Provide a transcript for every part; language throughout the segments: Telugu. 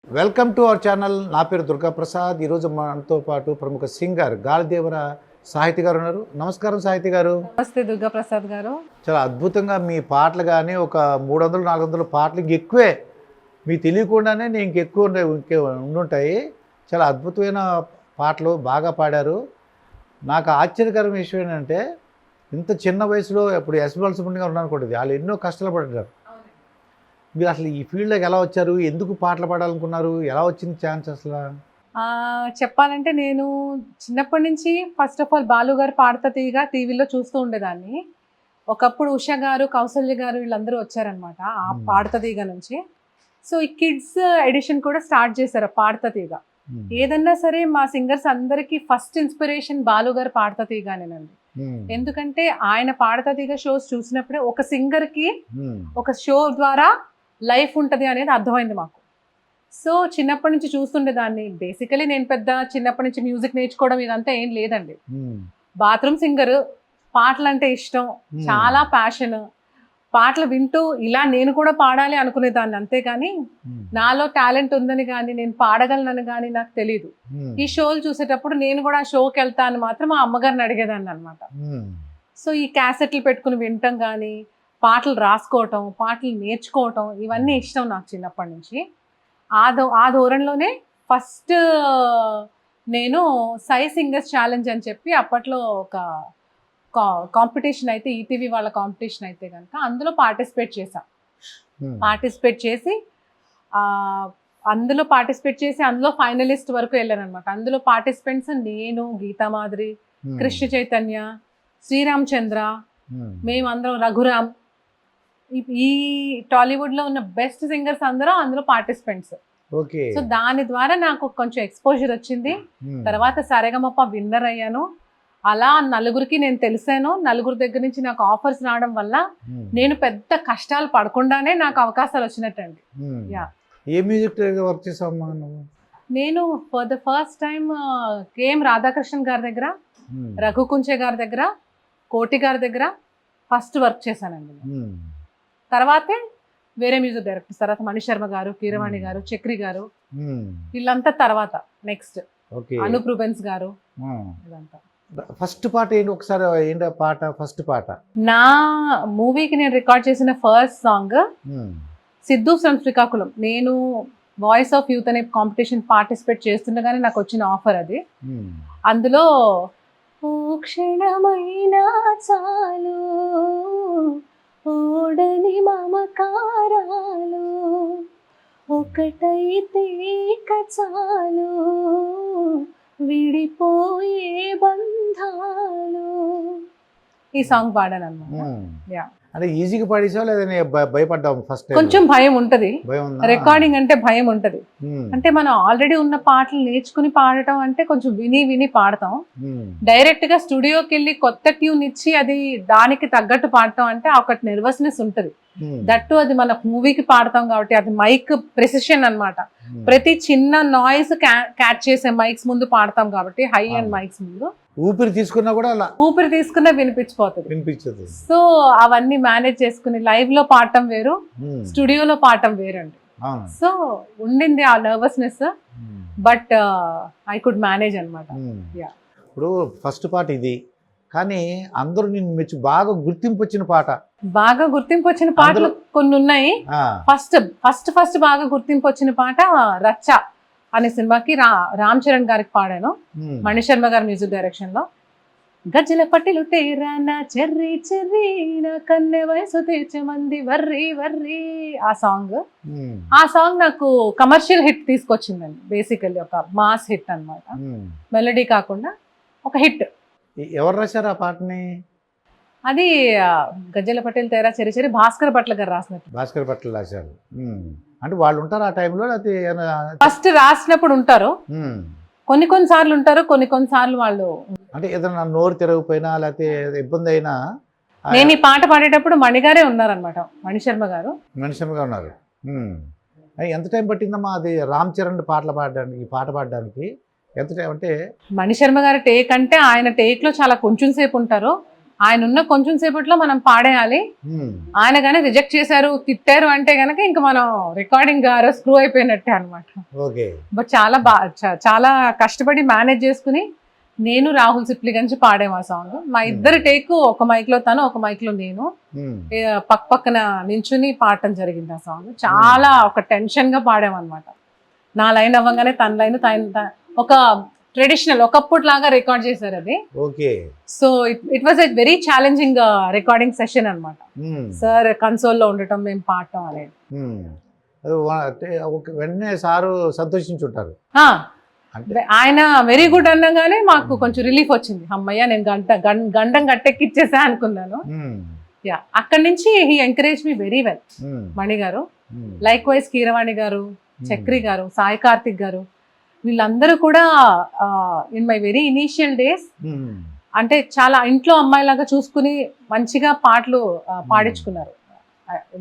Welcome to our channel. నా పేరు దుర్గా ప్రసాద్. ఈరోజు మనతో పాటు ప్రముఖ సింగర్ గాలిదేవర సాహితి గారు ఉన్నారు. నమస్కారం సాహితి గారు. నమస్తే దుర్గా ప్రసాద్ గారు. చాలా అద్భుతంగా మీ పాటలు కానీ ఒక 300-400 పాటలు ఇంకెక్కువే మీకు తెలియకుండానే నేను ఇంకెక్కువ ఉండుంటాయి. చాలా అద్భుతమైన పాటలు బాగా పాడారు. నాకు ఆశ్చర్యకరమైన విషయం ఏంటంటే ఇంత చిన్న వయసులో ఇప్పుడు ఎస్ బాలసుబ్రహ్మణ్యం గారు ఉన్నారనుకోండి, వాళ్ళు ఎన్నో కష్టాలు పడ్డారు. మీరు అసలు ఈ ఫీల్డ్లోకి ఎలా వచ్చారు? ఎందుకు పాటలు పాడాలనుకున్నారు? ఎలా వచ్చింది ఛాన్స్ అసలు? చెప్పాలంటే నేను చిన్నప్పటి నుంచి ఫస్ట్ ఆఫ్ ఆల్ బాలు గారు పాడతా తీయగా టీవీలో చూస్తూ ఉండేదాన్ని. ఒకప్పుడు ఉషా గారు, కౌసల్య గారు వీళ్ళందరూ వచ్చారనమాట ఆ పాడతా తీగ నుంచి. సో ఈ కిడ్స్ ఎడిషన్ కూడా స్టార్ట్ చేశారు పాడతా తీగ. ఏదన్నా సరే మా సింగర్స్ అందరికీ ఫస్ట్ ఇన్స్పిరేషన్ బాలు గారు పాడతా తీగానేనండి. ఎందుకంటే ఆయన పాడతా తీగ షోస్ చూసినప్పుడే ఒక సింగర్కి ఒక షో ద్వారా లైఫ్ ఉంటుంది అనేది అర్థమైంది మాకు. సో చిన్నప్పటి నుంచి చూస్తుండేదాన్ని. బేసికలీ నేను పెద్ద చిన్నప్పటి నుంచి మ్యూజిక్ నేర్చుకోవడం ఇదంతా ఏం లేదండి. బాత్రూమ్ సింగర్, పాటలు అంటే ఇష్టం, చాలా ప్యాషన్. పాటలు వింటూ ఇలా నేను కూడా పాడాలి అనుకునేదాన్ని, అంతేగాని నాలో టాలెంట్ ఉందని కానీ నేను పాడగలనని కానీ నాకు తెలీదు. ఈ షోలు చూసేటప్పుడు నేను కూడా ఆ షోకి వెళ్తా అని మాత్రం మా అమ్మగారిని అడిగేదాన్ని అనమాట. సో ఈ క్యాసెట్లు పెట్టుకుని వినటం కానీ, పాటలు రాసుకోవటం, పాటలు నేర్చుకోవటం ఇవన్నీ ఇష్టం నాకు చిన్నప్పటి నుంచి. ఆ ధోరణిలోనే ఫస్ట్ నేను సై సింగర్స్ ఛాలెంజ్ అని చెప్పి అప్పట్లో ఒక కాంపిటీషన్ అయితే, ఈటీవీ వాళ్ళ కాంపిటీషన్ అయితే కనుక అందులో పార్టిసిపేట్ చేసి అందులో ఫైనలిస్ట్ వరకు వెళ్ళాను అనమాట. అందులో పార్టిసిపెంట్స్ నేను, గీతామాధురి, కృష్ణ చైతన్య, శ్రీరామచంద్ర, మేమందరం, రఘురామ్, ఈ టాలీవుడ్ లో ఉన్న బెస్ట్ సింగర్స్ అందరూ అందులో పార్టిసిపెంట్స్. సో దాని ద్వారా నాకు కొంచెం ఎక్స్పోజర్ వచ్చింది. తర్వాత సరేగమప్ప విన్నర్ అయ్యాను. అలా నలుగురికి నేను తెలిసాను. నలుగురు దగ్గర నుంచి నాకు ఆఫర్స్ రావడం వల్ల నేను పెద్ద కష్టాలు పడకుండానే నాకు అవకాశాలు వచ్చినట్టండి. ఏ మ్యూజిక్ వర్క్ చేసావమ్మా నువ్వు? నేను for the first time KM Radhakrishnan గారి దగ్గర, రఘు కుంచే గారి దగ్గర, కోటి గారి దగ్గర ఫస్ట్ వర్క్ చేశానండి. తర్వాతే వేరే మ్యూజిక్ డైరెక్టర్స్, తర్వాత మణిశర్మ గారు, కీరవాణి గారు, చక్రి గారు, వీళ్ళంతా తర్వాత నెక్స్ట్ అనూప్ రూబెన్స్ గారు, ఇదంతా. ఫస్ట్ పాట ఏంటి ఒకసారి? ఏంటి పాట? ఫస్ట్ పాట నా మూవీకి నేను రికార్డ్ చేసిన first song Siddhu from Srikakulam. నేను వాయిస్ ఆఫ్ యూత్ అనే కాంపిటీషన్ పార్టిసిపేట్ చేస్తుండగానే నాకు వచ్చిన ఆఫర్ అది. అందులో ఓ క్షణమైనా చాలు ఓడని మమకారాలు ఒకటైతే చాలు విడిపోయే బంధాలు, ఈ సాంగ్ పాడాను అన్నమాట. అంటే ఈజీగా పాడేసావా లేదా భయపడ్డావు? ఫస్ట్ కొంచెం భయం ఉంటది, రికార్డింగ్ అంటే భయం ఉంటది. అంటే మనం ఆల్రెడీ ఉన్న పాటలు నేర్చుకుని పాడటం అంటే కొంచెం విని పాడతాం. డైరెక్ట్ గా స్టూడియోకి వెళ్ళి కొత్త ట్యూన్ ఇచ్చి అది దానికి తగ్గట్టు పాడటం అంటే ఒక నెర్వస్నెస్ ఉంటది. దట్టు అది మన మూవీకి పాడతాం కాబట్టి అది మైక్ ప్రెసిషన్ అన్నమాట. ప్రతి చిన్న నాయిస్ క్యాచ్ చేసే మైక్స్ ముందు పాడతాం కాబట్టి, హై అండ్ మైక్స్ ముందు ఊపిరి తీసుకున్నా వినిపించదు. సో అవన్నీ మేనేజ్ చేసుకుని లైవ్ లో పాడటం వేరు, స్టూడియోలో పాడటం వేరండి. సో ఉండింది ఆ nervousness, but I could manage అనమాట. ఇప్పుడు ఫస్ట్ పాట ఇది, కానీ అందరూ నిన్ను మెచ్చి బాగా గుర్తింపు వచ్చిన పాటలు కొన్ని ఉన్నాయి. ఫస్ట్ బాగా గుర్తింపు వచ్చిన పాట రచ్చ అనే సినిమాకి రామ్ చరణ్ గారికి పాడాను, మణిశర్మ గారి మ్యూజిక్ డైరెక్షన్ లో. గజ్జల పట్టిలు తేరానా చెర్రీ చెర్రీ నా కన్నె వయసు తీర్చమంది వర్రీ వర్రీ, ఆ సాంగ్ నాకు కమర్షియల్ హిట్ తీసుకొచ్చిందండి. బేసికల్లీ ఒక మాస్ హిట్ అన్నమాట. మెలడీ కాకుండా ఒక హిట్. ఎవరు రాశారు ఆ పాటని? అది గజ్జల పటేల్ తేరా చెరి చెరి భాస్కర్ భట్ల గారు రాసినట్టు. భాస్కర్ భట్ల రాశారు. అంటే వాళ్ళు ఉంటారు ఆ టైంలో? ఫస్ట్ రాసినప్పుడు ఉంటారు, కొన్ని సార్లు ఉంటారు, కొన్ని సార్లు వాళ్ళు. అంటే ఏదైనా నోరు తిరగకపోయినా లేకపోతే ఇబ్బంది అయినా? నేను ఈ పాట పాడేటప్పుడు మణిగారే ఉన్నారనమాట, మణిశర్మ గారు ఉన్నారు. ఎంత టైం పట్టిందమ్మా అది రామ్ చరణ్ పాటలు పాడడానికి, ఈ పాట పాడడానికి ఎంత టైం? అంటే మణిశర్మ గారి టేక్ అంటే ఆయన టేక్ లో చాలా కొంచెం సేపు ఉంటారు, ఆయన ఉన్న కొంచెం సేపట్లో మనం పాడేయాలి. ఆయన కానీ రిజెక్ట్ చేశారు, తిట్టారు అంటే గనక ఇంకా మనం రికార్డింగ్ స్క్రూ అయిపోయినట్టే అనమాట. ఓకే. బట్ చాలా కష్టపడి మేనేజ్ చేసుకుని నేను రాహుల్ సిప్లిగంజ్ పాడాము ఆ సాంగ్. మా ఇద్దరు టేక్, ఒక మైక్ లో తను, ఒక మైక్ లో నేను పక్కన నించుని పాడటం జరిగింది ఆ సాంగ్. చాలా ఒక టెన్షన్ గా పాడామన్నమాట. నా లైన్ అవ్వగానే తన లైన్, ఒక ట్రెడిషనల్ ఒకప్పుడు లాగా రికార్డ్ చేశారు అది. Okay. So it was a very challenging recording session అనమాట. సార్ కన్సోల్లో ఉండటం, మేము పాడటం అనేది. వెంటనే సారు సంతోషించుంటారు. ఆయన వెరీ గుడ్ అనగానే మాకు కొంచెం రిలీఫ్ వచ్చింది. అమ్మయ్య, నేను గండం గట్టెక్కిచ్చేసా అనుకున్నాను. యా, అక్కడి నుంచి he encourage me very well. Mani గారు, లైక్ వైజ్ కీరవాణి గారు, చక్రి గారు, సాయి కార్తిక్ గారు, వీళ్ళందరూ కూడా in my very initial days అంటే చాలా ఇంట్లో అమ్మాయిలాగా చూసుకుని మంచిగా పాటలు పాడించుకున్నారు.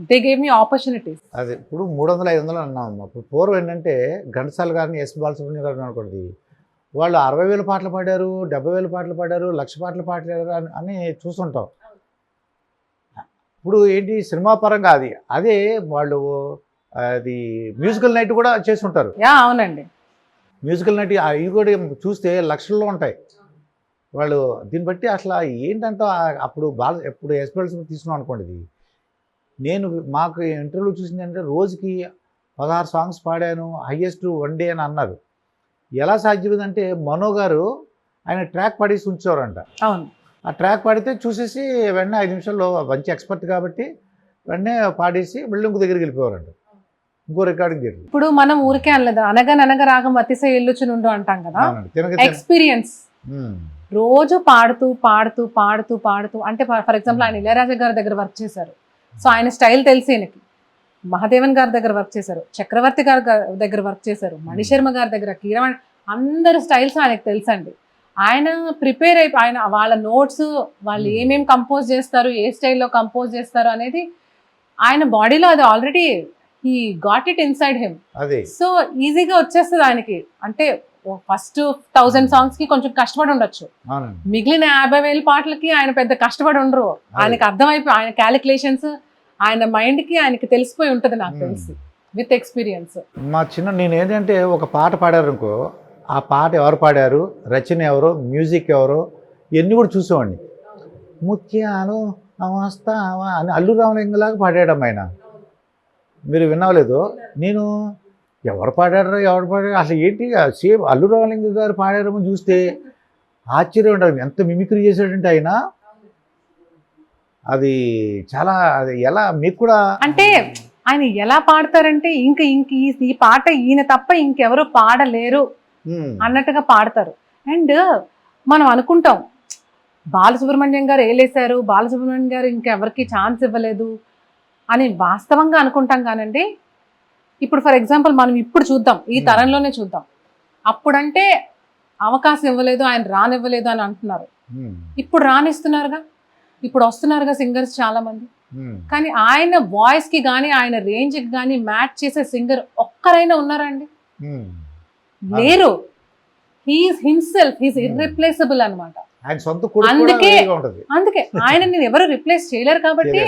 They gave me opportunities. అదే ఇప్పుడు 300-500 అన్నాం. అప్పుడు పూర్వం ఏంటంటే ఘంటసాల గారిని, ఎస్ బాలసుబ్రహ్మణ్యం గారిని అనుకోండి, వాళ్ళు 60,000 పాటలు పాడారు, 70,000 పాటలు పాడారు, 1,00,000 పాటలు పాడారు అని చూస్తుంటాం. ఇప్పుడు ఏంటి సినిమా పరంగా అదే వాళ్ళు అది మ్యూజికల్ నైట్ కూడా చేస్తుంటారు. యా, అవునండి. మ్యూజికల్ నైట్ అవి కూడా చూస్తే లక్షల్లో ఉంటాయి వాళ్ళు. దీన్ని బట్టి అసలు ఏంటంటే అప్పుడు ఎప్పుడు ఎస్ బాలసుబ్రహ్మణ్యం తీసుకున్నాం అనుకోండి, నేను మాకు ఇంటర్వ్యూ చూసిందంటే రోజుకి 16 సాంగ్స్ పాడాను, హైయెస్ట్ 1 డే అని అన్నారు. ఎలా సాధ్యమైందంటే మనో గారు ఆయన ట్రాక్ పాడేసి ఉంచేవారంట. అవును. ఆ ట్రాక్ పాడితే చూసేసి వెంటనే 5 నిమిషాల్లో, మంచి ఎక్స్పర్ట్ కాబట్టి వెంటనే పాడేసి మళ్ళీ ఇంకో దగ్గరికి వెళ్ళిపోవారంట, ఇంకో రికార్డింగ్ దగ్గర. ఇప్పుడు మనం ఊరికే అనలేదు, అనగ రాగం అతిశయ ఎల్లుచునుండు అంటాం కదా. ఎక్స్పీరియన్స్ రోజు పాడుతూ పాడుతూ పాడుతూ పాడుతూ అంటే ఫర్ ఎగ్జాంపుల్ ఆయన ఇళయరాజా గారి దగ్గర వర్క్ చేశారు. సో ఆయన స్టైల్ తెలిసి ఆయనకి. మహాదేవన్ గారి దగ్గర వర్క్ చేశారు, చక్రవర్తి గారి దగ్గర వర్క్ చేశారు, మణిశర్మ గారి దగ్గర, కీరవాణి, అందరు స్టైల్స్ ఆయనకు తెలుసండి. ఆయన ప్రిపేర్ ఆయన వాళ్ళ నోట్స్, వాళ్ళు ఏమేమి కంపోజ్ చేస్తారు, ఏ స్టైల్లో కంపోజ్ చేస్తారు అనేది ఆయన బాడీలో అది already he got it inside him. So ఈజీగా వచ్చేస్తుంది ఆయనకి. అంటే ఫస్ట్ 1000 సాంగ్స్ కి కొంచెం కష్టపడి ఉండొచ్చు, మిగిలిన 50,000 పాటలకి ఆయన పెద్ద కష్టపడి ఉండరు. ఆయనకి అర్థమైపోయి, ఆయన క్యాలిక్యులేషన్స్ ఆయన మైండ్ కి ఆయనకి తెలిసిపోయి ఉంటుంది నాకు తెలిసి, విత్ ఎక్స్పీరియన్స్. నేను ఏంటంటే ఒక పాట పాడారు అనుకో, ఆ పాట ఎవరు పాడారు, రచన ఎవరు, మ్యూజిక్ ఎవరు, ఇవన్నీ కూడా చూసేవాడిని. ముత్యాలు అవస్తావా అని అల్లు రామలింగలాగా పాడాడమ్మ ఆయన. మీరు వినవలేదు, నేను ఎవరు పాడారు అసలు ఏంటి, సేమ్ అల్లు రామలింగ గారు పాడారేమో చూస్తే ఆశ్చర్యం ఉంటుంది. ఎంత మిమిక్రీ చేశాడంటే ఆయన, అది చాలా, అది ఎలా మీకు కూడా అంటే ఆయన ఎలా పాడతారంటే ఇంక ఈ పాట ఈయన తప్ప ఇంకెవరు పాడలేరు అన్నట్టుగా పాడతారు. అండ్ మనం అనుకుంటాం బాలసుబ్రహ్మణ్యం గారు ఏలేశారు, బాలసుబ్రహ్మణ్యం గారు ఇంకెవరికి ఛాన్స్ ఇవ్వలేదు అని వాస్తవంగా అనుకుంటాం కానండి. ఇప్పుడు ఫర్ ఎగ్జాంపుల్ మనం ఇప్పుడు చూద్దాం, ఈ తరంలోనే చూద్దాం. అప్పుడంటే అవకాశం ఇవ్వలేదు, ఆయన రానివ్వలేదు అని అంటున్నారు. ఇప్పుడు రానిస్తున్నారుగా, ఇప్పుడు వస్తున్నారుగా సింగర్స్ చాలా మంది. కానీ ఆయన వాయిస్ కి కానీ ఆయన రేంజ్ కి కానీ మ్యాచ్ చేసే సింగర్ ఒక్కరైనా ఉన్నారండి? లేరు. హీఈస్ హిమ్సెల్ఫ్, హీఈస్ ఇర్రిప్లేసబుల్ అనమాట. అందుకే ఆయనని ఎవరు రిప్లేస్ చేయలేరు కాబట్టి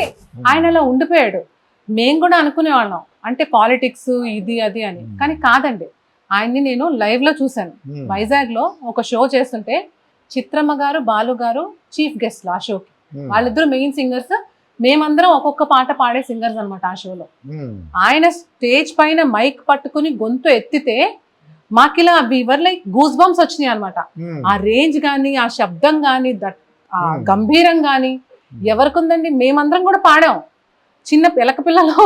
ఆయన అలా ఉండిపోయాడు. మేము కూడా అనుకునేవాళ్ళం అంటే పాలిటిక్స్ ఇది అది అని, కానీ కాదండి. ఆయన్ని నేను లైవ్ లో చూశాను. వైజాగ్ లో ఒక షో చేస్తుంటే చిత్రమ్మ గారు, బాలు గారు చీఫ్ గెస్ట్ ఆ షోకి. వాళ్ళిద్దరు మెయిన్ సింగర్స్, మేమందరం ఒక్కొక్క పాట పాడే సింగర్స్ అనమాట ఆ షోలో. ఆయన స్టేజ్ పైన మైక్ పట్టుకుని గొంతు ఎత్తితే మాకిలా వీవర్ లైక్ గూస్ బంప్స్ వచ్చినాయి అనమాట. ఆ రేంజ్ గాని, ఆ శబ్దం గాని, ఆ గంభీరం గాని ఎవరికి ఉందండి? మేమందరం కూడా పాడాం. చిన్న పిల్లక పిల్లలో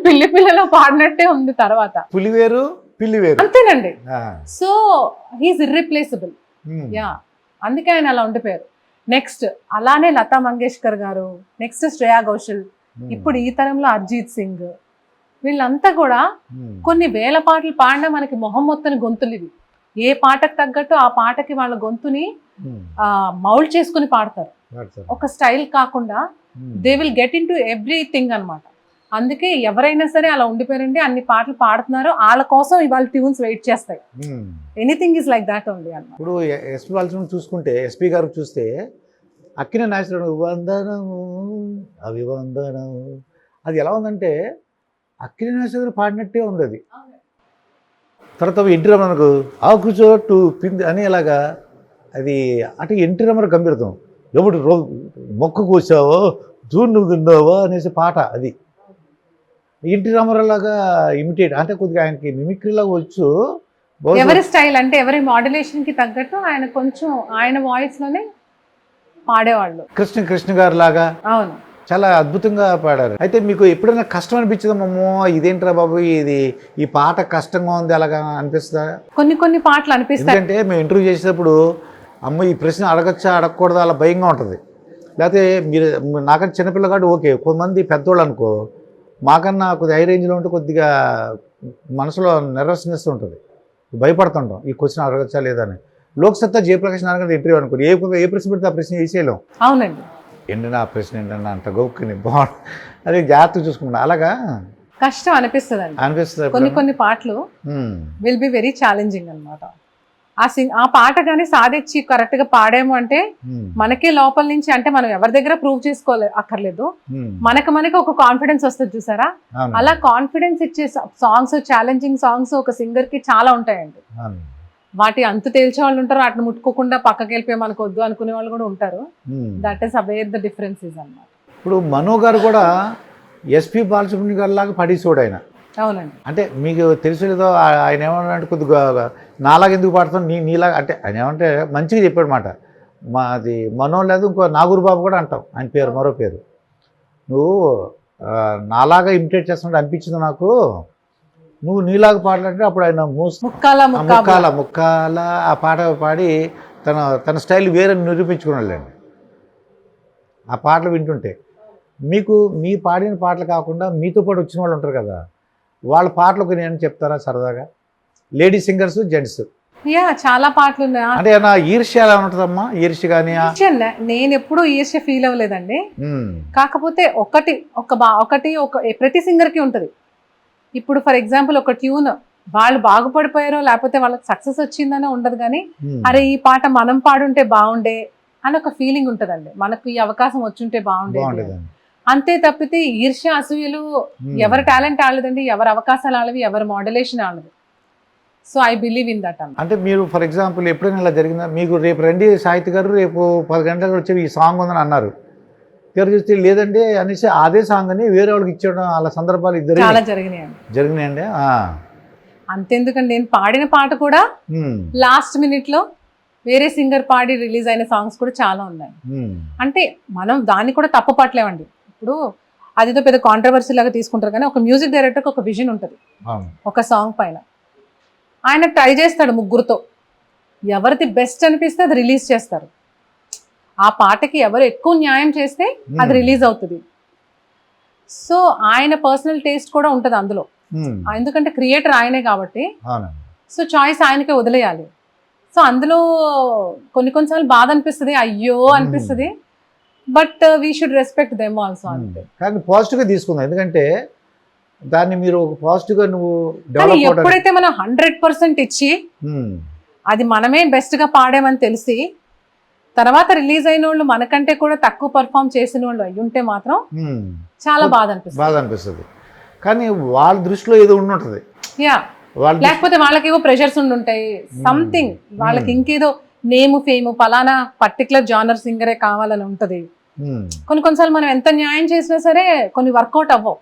పిల్లి పిల్లలో పాడినట్టే ఉంది. తర్వాత పులివేరు పిల్లివేరు అంతేనండి. So he's irreplaceable. యా, అందుకే ఆయన అలా ఉండిపోయారు. నెక్స్ట్ అలానే లతా మంగేష్కర్ గారు, నెక్స్ట్ శ్రేయా ఘోషల్, ఇప్పుడు ఈ తరంలో అర్జిత్ సింగ్, వీళ్ళంతా కూడా కొన్ని వేల పాటలు పాడినా మనకి మొహం మొత్తం గొంతులు ఇవి. ఏ పాటకు తగ్గట్టు ఆ పాటకి వాళ్ళ గొంతుని మౌల్డ్ చేసుకుని పాడతారు. ఒక స్టైల్ కాకుండా they will get in to everything అనమాట. అందుకే ఎవరైనా సరే అలా ఉండిపోయారండి, అన్ని పాటలు పాడుతున్నారు, వాళ్ళ కోసం ఇవాళ ట్యూన్స్ వెయిట్ చేస్తాయి. Anything is like that only అన్నమాట. ఇప్పుడు ఎస్పీ బాలసుబ్రహ్మణ్యం చూసుకుంటే, ఎస్పీ గారు చూస్తే అక్కినే నాగేశ్వరరావు వందనము అభివందనము, అది ఎలా ఉందంటే అక్కినే నాగేశ్వరరావు పాడినట్టే ఉంది అది. తర్వాత ఎన్టీ రామారావుకు ఆకు చోటు పిండి అనేలాగా అది అంటే ఎన్టీ రామారావు గంభీరతం. ఎప్పుడు మొక్క కూర్చావో జూన్ నువ్వు తిన్నావో అనేసి పాట అది. ఎన్టీ రామారావు లాగా ఇమిటేట్ అంటే కొద్దిగా ఆయనకి మిమిక్రీలాగా వచ్చు. ఎవరి స్టైల్ అంటే ఎవరి మాడ్యులేషన్ కి తగ్గట్టు ఆయన కొంచెం ఆయన వాయిస్ లోనే పాడేవాళ్ళు. కృష్ణ గారు లాగా అవును, చాలా అద్భుతంగా పాడారు. అయితే మీకు ఎప్పుడైనా కష్టం అనిపించదమ్మో ఇదేంట్రా బాబు ఇది ఈ పాట కష్టంగా ఉంది అలాగా అనిపిస్తుందా? కొన్ని పాటలు అనిపిస్తాయి. ఎందుకంటే మేము ఇంటర్వ్యూ చేసేటప్పుడు అమ్మ ఈ ప్రశ్న అడగచ్చా అడగకూడదా అలా భయంగా ఉంటుంది. లేకపోతే మీరు నాకన్నా చిన్నపిల్లగాడు ఓకే, కొంతమంది పెద్దోళ్ళు అనుకో మాకన్నా కొద్దిగా హై రేంజ్లో ఉంటే కొద్దిగా మనసులో నెర్వస్నెస్ ఉంటుంది, భయపడుతుంటాం ఈ క్వశ్చన్ అడగచ్చా లేదా అని. లోక్సత్తా జయప్రకాష్ నారాయణ గారి ఇంటర్వ్యూ అనుకోండి, ఏ ప్రశ్న పెడితే ఆ ప్రశ్న వేసేయలేం. అవునండి, ఏంటన్నా ఆ ప్రశ్న ఏంటన్నా అంత గౌక్కుని బాగుంది అదే జాగ్రత్తగా చూసుకుంటా అలాగా కష్టం అనిపిస్తుంది. అనిపిస్తుంది. కొన్ని పాటలు విల్ బి వెరీ ఛాలెంజింగ్ అనమాట. ఆ పాట కానీ సాధించి కరెక్ట్ గా పాడాము అంటే మనకే లోపల నుంచి, అంటే మనం ఎవరి దగ్గర ప్రూవ్ అక్కర్లేదు, మనకి ఒక కాన్ఫిడెన్స్ వస్తుంది చూసారా. అలా కాన్ఫిడెన్స్ ఇచ్చే సాంగ్స్, ఛాలెంజింగ్ సాంగ్స్ ఒక సింగర్ కి చాలా ఉంటాయండి. వాటి అంతు తేల్చే వాళ్ళు ఉంటారు, వాటిని ముట్టుకోకుండా పక్కకి వెళ్ళిపోయి మనకు వద్దు అనుకునే వాళ్ళు కూడా ఉంటారు. That is where the difference is అన్నమాట. ఇప్పుడు మనో గారు కూడా ఎస్పి బాలసుబ్రహ్మణ్యం గారి లాగా పడేసోడు ఆయన. అవునండి, అంటే మీకు తెలుసు లేదో ఆయన ఏమన్నా కొద్దిగా నాలాగా ఎందుకు పాడుతాను నీలాగా అంటే ఆయన ఏమంటే మంచిగా చెప్పాడు మాట. మాది మనో లేదు ఇంకో నాగూరు బాబు కూడా అంటాం ఆయన పేరు, మరో పేరు. నువ్వు నాలాగా ఇమిటేట్ చేస్తున్నట్టు అనిపించింది నాకు, నువ్వు నీలాగా పాడాలంటే అప్పుడు ఆయన ముక్కాల ఆ పాట పాడి తన స్టైల్ వేరే నిరూపించుకున్నాళ్ళండి ఆ పాటలు వింటుంటే. మీకు మీ పాడిన పాటలు కాకుండా మీతో పాటు వచ్చిన వాళ్ళు ఉంటారు కదా, వాళ్ళ పాటలకు నేను చెప్తారా సరదాగా? లేడీ సింగర్స్, జెంట్స్ చాలా పాటలు ఉన్నాయి. అంటే ఈర్ష్య ఎలా ఉంటుందమ్మా? ఈర్ష్య కానీ నేను ఎప్పుడూ ఈర్ష్య ఫీల్ అవ్వలేదండి. కాకపోతే ప్రతి సింగర్ కి ఉంటది. ఇప్పుడు ఫర్ ఎగ్జాంపుల్ ఒక ట్యూన్ వాళ్ళు బాగుపడిపోయారో లేకపోతే వాళ్ళకి సక్సెస్ వచ్చిందనో ఉండదు, కానీ అరే ఈ పాట మనం పాడుంటే బాగుండే అని ఒక ఫీలింగ్ ఉంటదండి. మనకు ఈ అవకాశం వచ్చుంటే బాగుండేది అంతే తప్పితే ఈర్ష్య అసూయలు ఎవరి టాలెంట్ ఆడలేదండి, ఎవరి అవకాశాలు ఆడవి, ఎవరి మోడలేషన్ ఆడదు. So I believe in that. అంటే మీరు ఫర్ ఎగ్జాంపుల్ ఎప్పుడైనా ఇలా జరిగిందా? మీకు రేపు రండి సాహితీ గారు రేపు 10 గంటలకు వచ్చి ఈ సాంగ్ ఉందని అన్నారు, పేరు చూస్తే లేదండి అనేసి అదే సాంగ్ అని వేరే వాళ్ళకి ఇచ్చేయడం అలా సందర్భాలు చాలా జరిగినాయండి. అంతెందుకండి, నేను పాడిన పాట కూడా లాస్ట్ మినిట్ లో వేరే సింగర్ పాడి రిలీజ్ అయిన సాంగ్స్ కూడా చాలా ఉన్నాయి. అంటే మనం దాన్ని కూడా తప్పు పట్టలేమండి. ఇప్పుడు అదేదో పెద్ద కాంట్రవర్సీ లాగా తీసుకుంటారు, కానీ ఒక మ్యూజిక్ డైరెక్టర్కి ఒక విజన్ ఉంటుంది ఒక సాంగ్ పైన. ఆయన ట్రై చేస్తాడు ముగ్గురుతో, ఎవరిది బెస్ట్ అనిపిస్తే అది రిలీజ్ చేస్తారు. ఆ పాటకి ఎవరు ఎక్కువ న్యాయం చేస్తే అది రిలీజ్ అవుతుంది. సో ఆయన పర్సనల్ టేస్ట్ కూడా ఉంటుంది అందులో, ఎందుకంటే క్రియేటర్ ఆయనే కాబట్టి. సో చాయిస్ ఆయనకే వదిలేయాలి. సో అందులో కొన్నిసార్లు బాధ అనిపిస్తుంది, అయ్యో అనిపిస్తుంది, but we should respect them also. అంతే, కానీ పాజిటివ్గా తీసుకుందాం, ఎందుకంటే దాన్ని మీరు ఒక పాజిటివ్గా నువ్వు ఎప్పుడైతే మనం 100% ఇచ్చి అది మనమే బెస్ట్గా పాడామని తెలిసి తర్వాత రిలీజ్ అయిన వాళ్ళు మనకంటే కూడా తక్కువ పర్ఫామ్ చేసిన వాళ్ళు అయ్యి ఉంటే మాత్రం చాలా బాధ అనిపిస్తుంది. కానీ వాళ్ళ దృష్టిలో ఏదో ఉండుంటది, లేకపోతే వాళ్ళకి ఏవో ప్రెషర్స్ ఉండుంటాయి, సంథింగ్ వాళ్ళకి ఇంకేదో నేమ్ ఫేమ్ పలానా పర్టికులర్ జానర్ సింగరే కావాలని ఉంటది. కొన్నిసార్లు మనం ఎంత న్యాయం చేసినా సరే కొన్ని వర్కౌట్ అవ్వవు.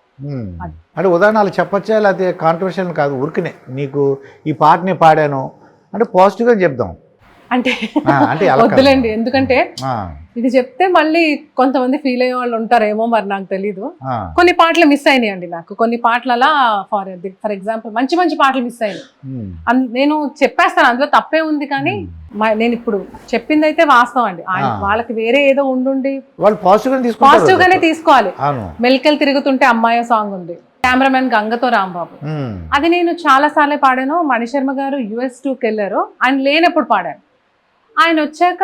అంటే ఉదాహరణలు చెప్పచ్చా, లేకపోతే కాంట్రవర్షియల్ కాదు, ఊరికనే నీకు ఈ పాటని పాడాను అంటే పాజిటివ్గా చెప్దాం అంటే వద్దులేండి, ఎందుకంటే ఇది చెప్తే మళ్ళీ కొంతమంది ఫీల్ అయ్యే వాళ్ళు ఉంటారేమో, మరి నాకు తెలీదు. కొన్ని పాటలు మిస్ అయినాయండి నాకు, కొన్ని పాటలు అలా ఫర్ ఎగ్జాంపుల్ మంచి మంచి పాటలు మిస్ అయినాయి. నేను చెప్పేస్తాను అందులో తప్పే ఉంది, కానీ నేను ఇప్పుడు చెప్పింది అయితే వాస్తవం అండి. వాళ్ళకి వేరే ఏదో ఉండుండి వాళ్ళు పాజిటివ్ గానే తీసుకోవాలి. మెల్కెల్ తిరుగుతుంటే అమ్మాయి సాంగ్ ఉంది, కెమెరామెన్ గంగతో రాంబాబు, అది నేను చాలా సార్లే పాడాను. మణిశర్మ గారు US 2కి వెళ్ళారు, ఆయన లేనప్పుడు పాడాను. ఆయన వచ్చాక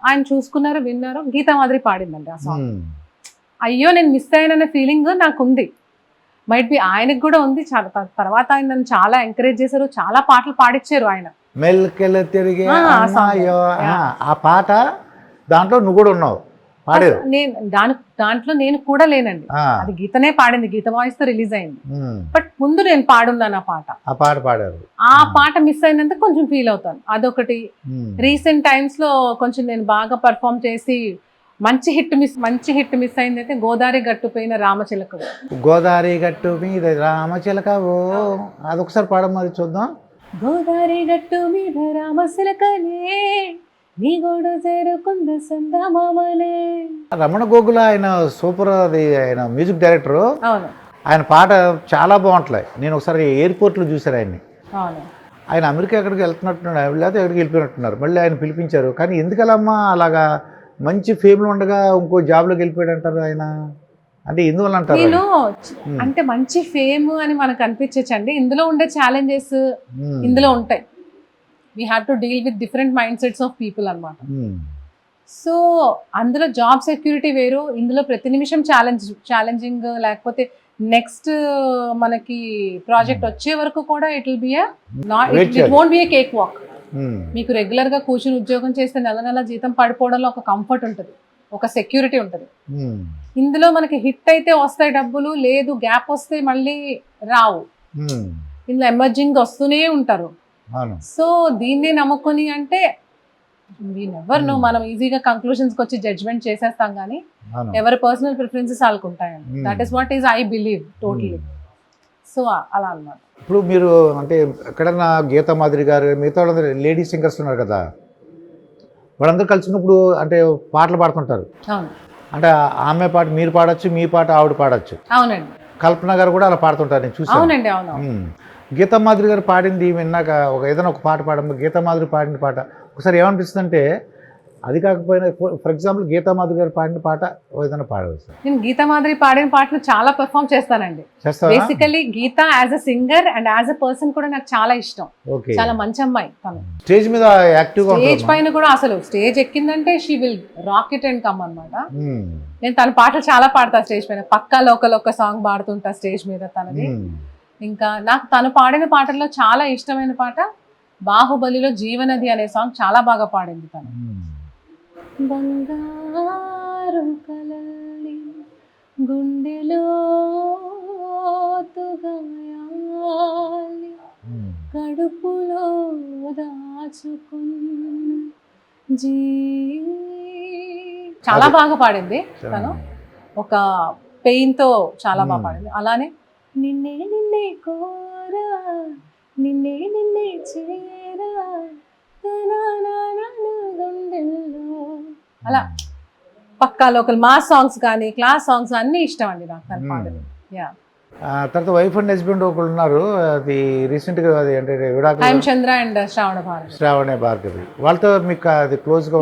ఆయన చూసుకున్నారు, విన్నారు, గీతా మాదిరి పాడిందండి ఆ సాంగ్. అయ్యో నేను మిస్ అయ్యాననే ఫీలింగ్ నాకు ఉంది, మైట్ బి ఆయనకు కూడా ఉంది. చాలా తర్వాత ఆయన నన్ను చాలా ఎంకరేజ్ చేశారు, చాలా పాటలు పాడిచ్చారు ఆయన. మెల్కెల తిరిగే ఆ పాట దాంట్లో నువ్వు కూడా ఉన్నావు. పాడారు. నేను దాంట్లో నేను కూడా లేనండి. ఆ, అది గీతనే పాడింది, గీత వాయిస్ తో రిలీజ్ అయింది. ఉమ్, బట్ ముందు నేను పాడున్నాను ఆ పాట. ఆ పాట పాడారు. ఆ పాట మిస్ అయినందుకు కొంచెం ఫీల్ అవుతాను. అదొకటి. ఉమ్, రీసెంట్ టైమ్స్ లో కొంచెం నేను బాగా పర్ఫామ్ చేసి మంచి హిట్ మిస్ అయింది అయితే గోదావరి గట్టుపోయిన రామచిలకడు. గోదావరి గట్టు మీద రామచిలకవో, అదొకసారి పాడమ్మా, అది చూద్దాం. గోదావరి గట్టు మీద రామచిలకనే, నీ గోడు చేరుకుంద సందమామనే. రమణ గోగుల ఆయన సూపర్, అది ఆయన మ్యూజిక్ డైరెక్టరు. అవును ఆయన పాట చాలా బాగుంటాయి. నేను ఒకసారి ఎయిర్పోర్ట్లో చూశాను ఆయన్ని. అవును. ఆయన అమెరికా ఎక్కడికి వెళ్తున్నట్టున్నాడు, లేకపోతే ఎక్కడికి వెళ్ళిపోయినట్టున్నారు. మళ్ళీ ఆయన పిలిపించారు. కానీ ఎందుకలమ్మా అలాగా మంచి ఫేమ్లో ఉండగా ఇంకో జాబ్లోకి వెళ్ళిపోయాడు అంటారు ఆయన? అంటే ఎందువల్ల అంటారు? నేను అంటే మంచి ఫేమ్ అని మనకు అనిపించచ్చండి. ఇందులో ఉండే ఛాలెంజెస్ ఇందులో ఉంటాయి. We have to deal with different mind sets of people అనమాట. సో అందులో జాబ్ సెక్యూరిటీ వేరు, ఇందులో ప్రతి నిమిషం ఛాలెంజింగ్. లేకపోతే నెక్స్ట్ మనకి ప్రాజెక్ట్ వచ్చే వరకు కూడా it will be it won't be A cake walk. మీకు రెగ్యులర్ గా కూర్చుని ఉద్యోగం చేస్తే నెల నెల జీతం పడిపోవడంలో ఒక కంఫర్ట్ ఉంటుంది, ఒక సెక్యూరిటీ ఉంటుంది. ఇందులో మనకి హిట్ అయితే వస్తాయి డబ్బులు, లేదు గ్యాప్ వస్తే మళ్ళీ రావు. ఇందులో ఎమర్జింగ్ వస్తూనే ఉంటారు. సో దీన్నే నమ్ముకొని అంటే ఎవరు మనం ఈజీగా కంక్లూషన్స్కి వచ్చి జడ్జ్మెంట్ చేసేస్తాం, కానీ ఎవరి పర్సనల్ ప్రిఫరెన్సెస్ వాళ్ళకు ఉంటాయండి. That is what is I believe totally. So అలా అన్నమాట. ఇప్పుడు మీరు అంటే ఎక్కడన్నా గీతా మాధురి గారు, మిగతా వాళ్ళందరూ లేడీ సింగర్స్ ఉన్నారు కదా, వాళ్ళందరూ కలిసినప్పుడు అంటే పాటలు పాడుతుంటారు. అవును. అంటే ఆమె పాట మీరు పాడొచ్చు, మీ పాట ఆవిడ పాడొచ్చు. అవునండి. కల్పన గారు కూడా అలా పాడుతుంటారు, నేను చూసాను. అవునండి. అవును. గీతా మాధురి గారు పాడింది విన్నాక ఏదైనా ఒక పాట పాడము, గీతా మాధురి పాడిన పాట ఒకసారి ఏమనిపిస్తుంది అంటే, అది కాకపోయినా ఫర్ ఎగ్జాంపుల్ గీతా మాధురి గారు పాడిన పాట ఏదైనా పాడవచ్చు సార్? నేను గీతా మాధురి పాడిన పాటలు చాలా పర్ఫామ్ చేస్తానండి. Basically Geetha as a singer and as a person కూడా నాకు చాలా ఇష్టం. చాలా మంచి అమ్మాయి తను. స్టేజ్ మీద యాక్టివ్ గా, స్టేజ్ పైన కూడా అసలు స్టేజ్ ఎక్కిందంటే she will rock it and come అన్నమాట. నేను తన పాటలు చాలా పాడతా స్టేజ్ పైన. పక్కా లోకల్ ఒక సాంగ్ పాడుతుంటా స్టేజ్ మీద తనది. ఇంకా నాకు తను పాడిన పాటల్లో చాలా ఇష్టమైన పాట బాహుబలిలో జీవనది అనే సాంగ్ చాలా బాగా పాడింది తను. బంగారు కలలి గుండెలో తుగాయాలి, కడుపులో దాచుకున్న చాలా బాగా పాడింది తను. ఒక పెయిన్ తో చాలా బాగా పాడింది. అలానే నిన్నే నిన్నే కోరా, నిన్నే నిన్నే చేరా, గుండెల్లో, అలా పక్కా లోకల్ మాస్ సాంగ్స్ కానీ క్లాస్ సాంగ్స్ అన్ని ఇష్టం అండి నాకు తను పాడింది. తర్వాత వైఫ్ అండ్ హస్బెండ్ ఒకళ్ళు ఉన్నారు, అది రీసెంట్ గా, అది అంటే హేమచంద్ర అండ్ శ్రావణ భార్గవి. వాళ్ళతో మీకు అది క్లోజ్ గా?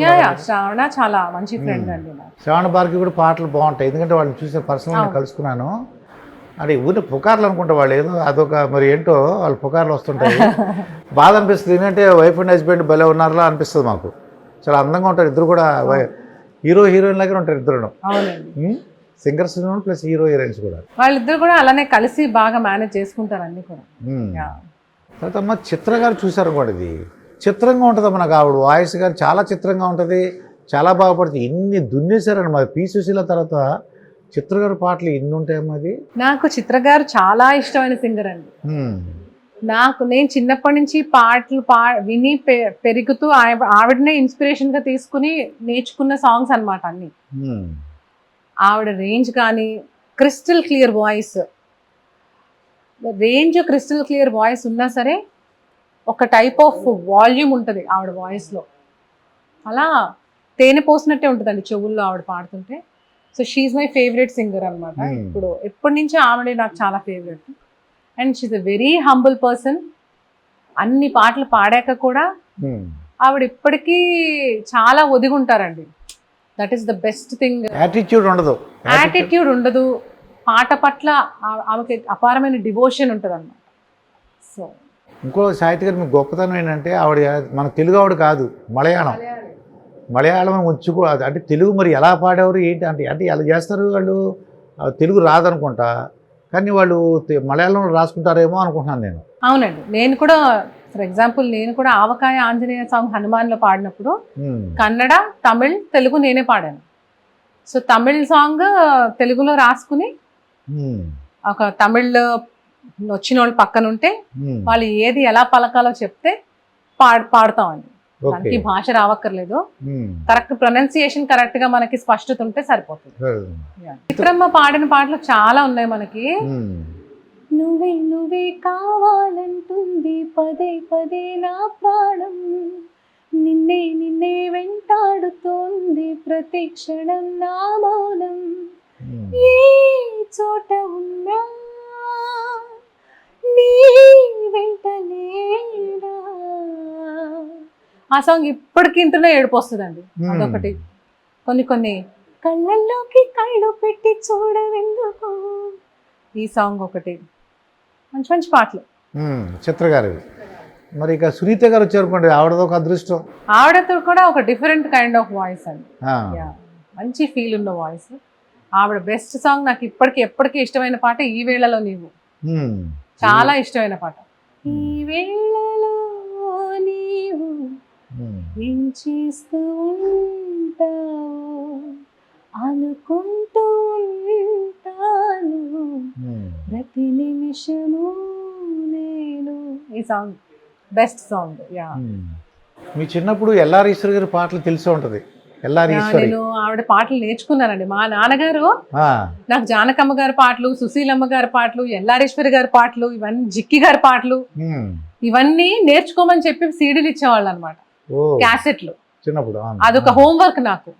శ్రావణ చాలా మంచి ఫ్రెండ్ అండి. శ్రావణ భార్గవి కూడా పాటలు బాగుంటాయి, ఎందుకంటే వాళ్ళని చూసే పర్సనల్ కలుసుకున్నాను. అంటే ఊరిని పుకార్లు అనుకుంటా వాళ్ళు, ఏదో అదొక మరి ఏంటో వాళ్ళు పుకార్లు వస్తుంటాయి. బాధ అనిపిస్తుంది, ఎందుకంటే వైఫ్ అండ్ హస్బెండ్ భలే ఉన్నారులా అనిపిస్తుంది మాకు. చాలా అందంగా ఉంటారు ఇద్దరు కూడా, హీరో హీరోయిన్ లాగా ఉంటారు ఇద్దరు. సింగర్స్ ప్లస్ హీరో హీరోయిన్స్ కూడా, వాళ్ళిద్దరు కూడా అలానే కలిసి బాగా మేనేజ్ చేసుకుంటారు అన్ని కూడా. తర్వాత అమ్మ చిత్ర గారు చూసారు కూడా, ఇది చిత్రంగా ఉంటుంది అమ్మ. నాకు ఆవిడ వాయిస్ గారు చాలా చిత్రంగా ఉంటుంది, చాలా బాగా పడుతుంది. ఇన్ని దున్నేశారండి మా పి సుశీల తర్వాత చిత్ర గారు పాటలు ఇన్ని ఉంటాయమ్మా. అది నాకు చిత్ర గారు చాలా ఇష్టమైన సింగర్ అండి. నేను చిన్నప్పటి నుంచి పాటలు విని పెరుగుతూ ఆవిడనే ఇన్స్పిరేషన్ గా తీసుకుని నేర్చుకున్న సాంగ్స్ అన్నమాట అన్ని. ఆవిడ రేంజ్ కానీ, క్రిస్టల్ క్లియర్ వాయిస్ ఉన్నా సరే ఒక టైప్ ఆఫ్ వాల్యూమ్ ఉంటుంది ఆవిడ వాయిస్లో. అలా తేనె పోసినట్టే ఉంటుందండి చెవుల్లో ఆవిడ పాడుతుంటే. So she's my favourite singer అనమాట. ఇప్పుడు ఎప్పటి నుంచి ఆవిడే నాకు చాలా favourite. And she's a very humble person. అన్ని పాటలు పాడాక కూడా ఆవిడ ఇప్పటికీ చాలా ఒదిగుంటారండి. That is the best thing. Attitude ఉండదు. పాట పట్ల ఆమెకి అపారమైన డివోషన్ ఉంటుంది అన్నమాట. సో ఇంకో సాహిత్య గారు మీకు గొప్పతనం ఏంటంటే, ఆవిడ మన తెలుగు ఆవిడ కాదు, మలయాళం వచ్చుకో. అంటే తెలుగు మరి ఎలా పాడేవారు ఏంటి అంటే ఎలా చేస్తారు వాళ్ళు? తెలుగు రాదనుకుంటా, కానీ వాళ్ళు మలయాళంలో రాసుకుంటారేమో అనుకుంటున్నాను నేను. అవునండి, నేను కూడా for example Avakaya Anjaneya song హనుమాన్లో పాడినప్పుడు కన్నడ, తమిళ్, తెలుగు నేనే పాడాను. సో తమిళ్ సాంగ్ తెలుగులో రాసుకుని ఒక తమిళ్ వచ్చిన వాళ్ళు పక్కన ఉంటే వాళ్ళు ఏది ఎలా పలకాలో చెప్తే పాడతామండి. దానికి భాష రావక్కర్లేదు, కరెక్ట్ ప్రొనౌన్సియేషన్ కరెక్ట్ గా మనకి స్పష్టత ఉంటే సరిపోతుంది. చిత్రమ్మ పాడిన పాటలు చాలా ఉన్నాయి మనకి. నువ్వే నువ్వే కావాలంటుంది పదే పదే నా ప్రాణం, నిన్నే నిన్నే వెంటాడుతోంది ప్రతి క్షణం నా మౌనం, ఏ చోట ఉన్నా నీ వెంట లేనా. ఆ సాంగ్ ఇప్పటికి ఇంటనే ఏడుపు వస్తుందండి. అదొకటి. కొన్ని కళ్ళల్లోకి కళ్ళు పెట్టి చూడవెందుకు, ఈ సాంగ్ ఒకటి. మంచి మంచి పాటలు చిత్ర గారు. మరి ఇక సునీత గారు వచ్చారుకోండి, ఆవిడతో ఒక అదృష్టం. ఆవిడతో కూడా ఒక డిఫరెంట్ కైండ్ ఆఫ్ వాయిస్ అండి. మంచి ఫీల్ ఉన్న వాయిస్. ఆవిడ బెస్ట్ సాంగ్ నాకు ఎప్పటికీ ఇష్టమైన పాట ఈ వేళలో నీవు. చాలా ఇష్టమైన పాట. ఈ వేళలో నీవు ఏం చేస్తూ ఉంటావు అనుకుంటూ ఉంటాను ప్రతి నిమిషము నేను. ఈ సాంగ్ బెస్ట్ సాంగ్. మీ చిన్నప్పుడు ఎల్ఆర్ ఈశ్వరి గారి పాటలు తెలిసే ఉంటది. నేను ఆవిడ పాటలు నేర్చుకున్నానండి. మా నాన్నగారు నాకు జానకమ్మ గారి పాటలు, సుశీలమ్మ గారి పాటలు, ఎల్లారేశ్వరి గారి పాటలు, ఇవన్నీ జిక్కి గారి పాటలు, ఇవన్నీ నేర్చుకోమని చెప్పి సీడీలు ఇచ్చేవాళ్ళు అనమాట, క్యాసెట్లు. చిన్నప్పుడు అదొక హోంవర్క్ నాకు.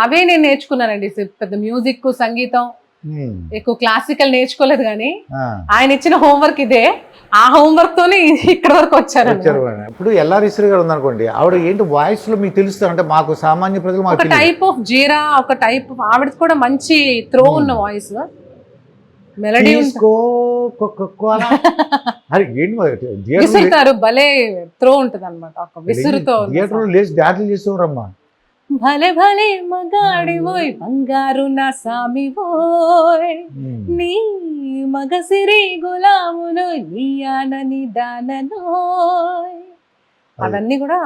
అవే నేను నేర్చుకున్నానండి. పెద్ద మ్యూజిక్, సంగీతం, ఎక్కువ క్లాసికల్ నేర్చుకోలేదు, కానీ ఆయన ఇచ్చిన హోంవర్క్ ఇదే. ఆ హోంవర్క్ తోనే ఇక్కడ వరకు వచ్చారు. ఇప్పుడు ఎల్ఆర్ ఈశ్వరి గారు ఉందనుకోండి, ఆవిడ ఏంటి వాయిస్ లో మీకు తెలుస్తారు అంటే మాకు సామాన్య ప్రజలు ఒక టైప్ ఆఫ్ జీరా, ఒక టైప్ ఆవిడ కూడా మంచి థ్రో ఉన్న వాయిస్, మెలడీ విసురుతారు, భలే త్రో ఉంటది అనమాట. ఒక విసురుతో చేసేవారమ్మా. భలే భలే మగాడివోయ్ బంగారు నా సామివోయ్, నీ మగసిరి గులామును నీయానని దాననోయ్. అవన్నీ కూడా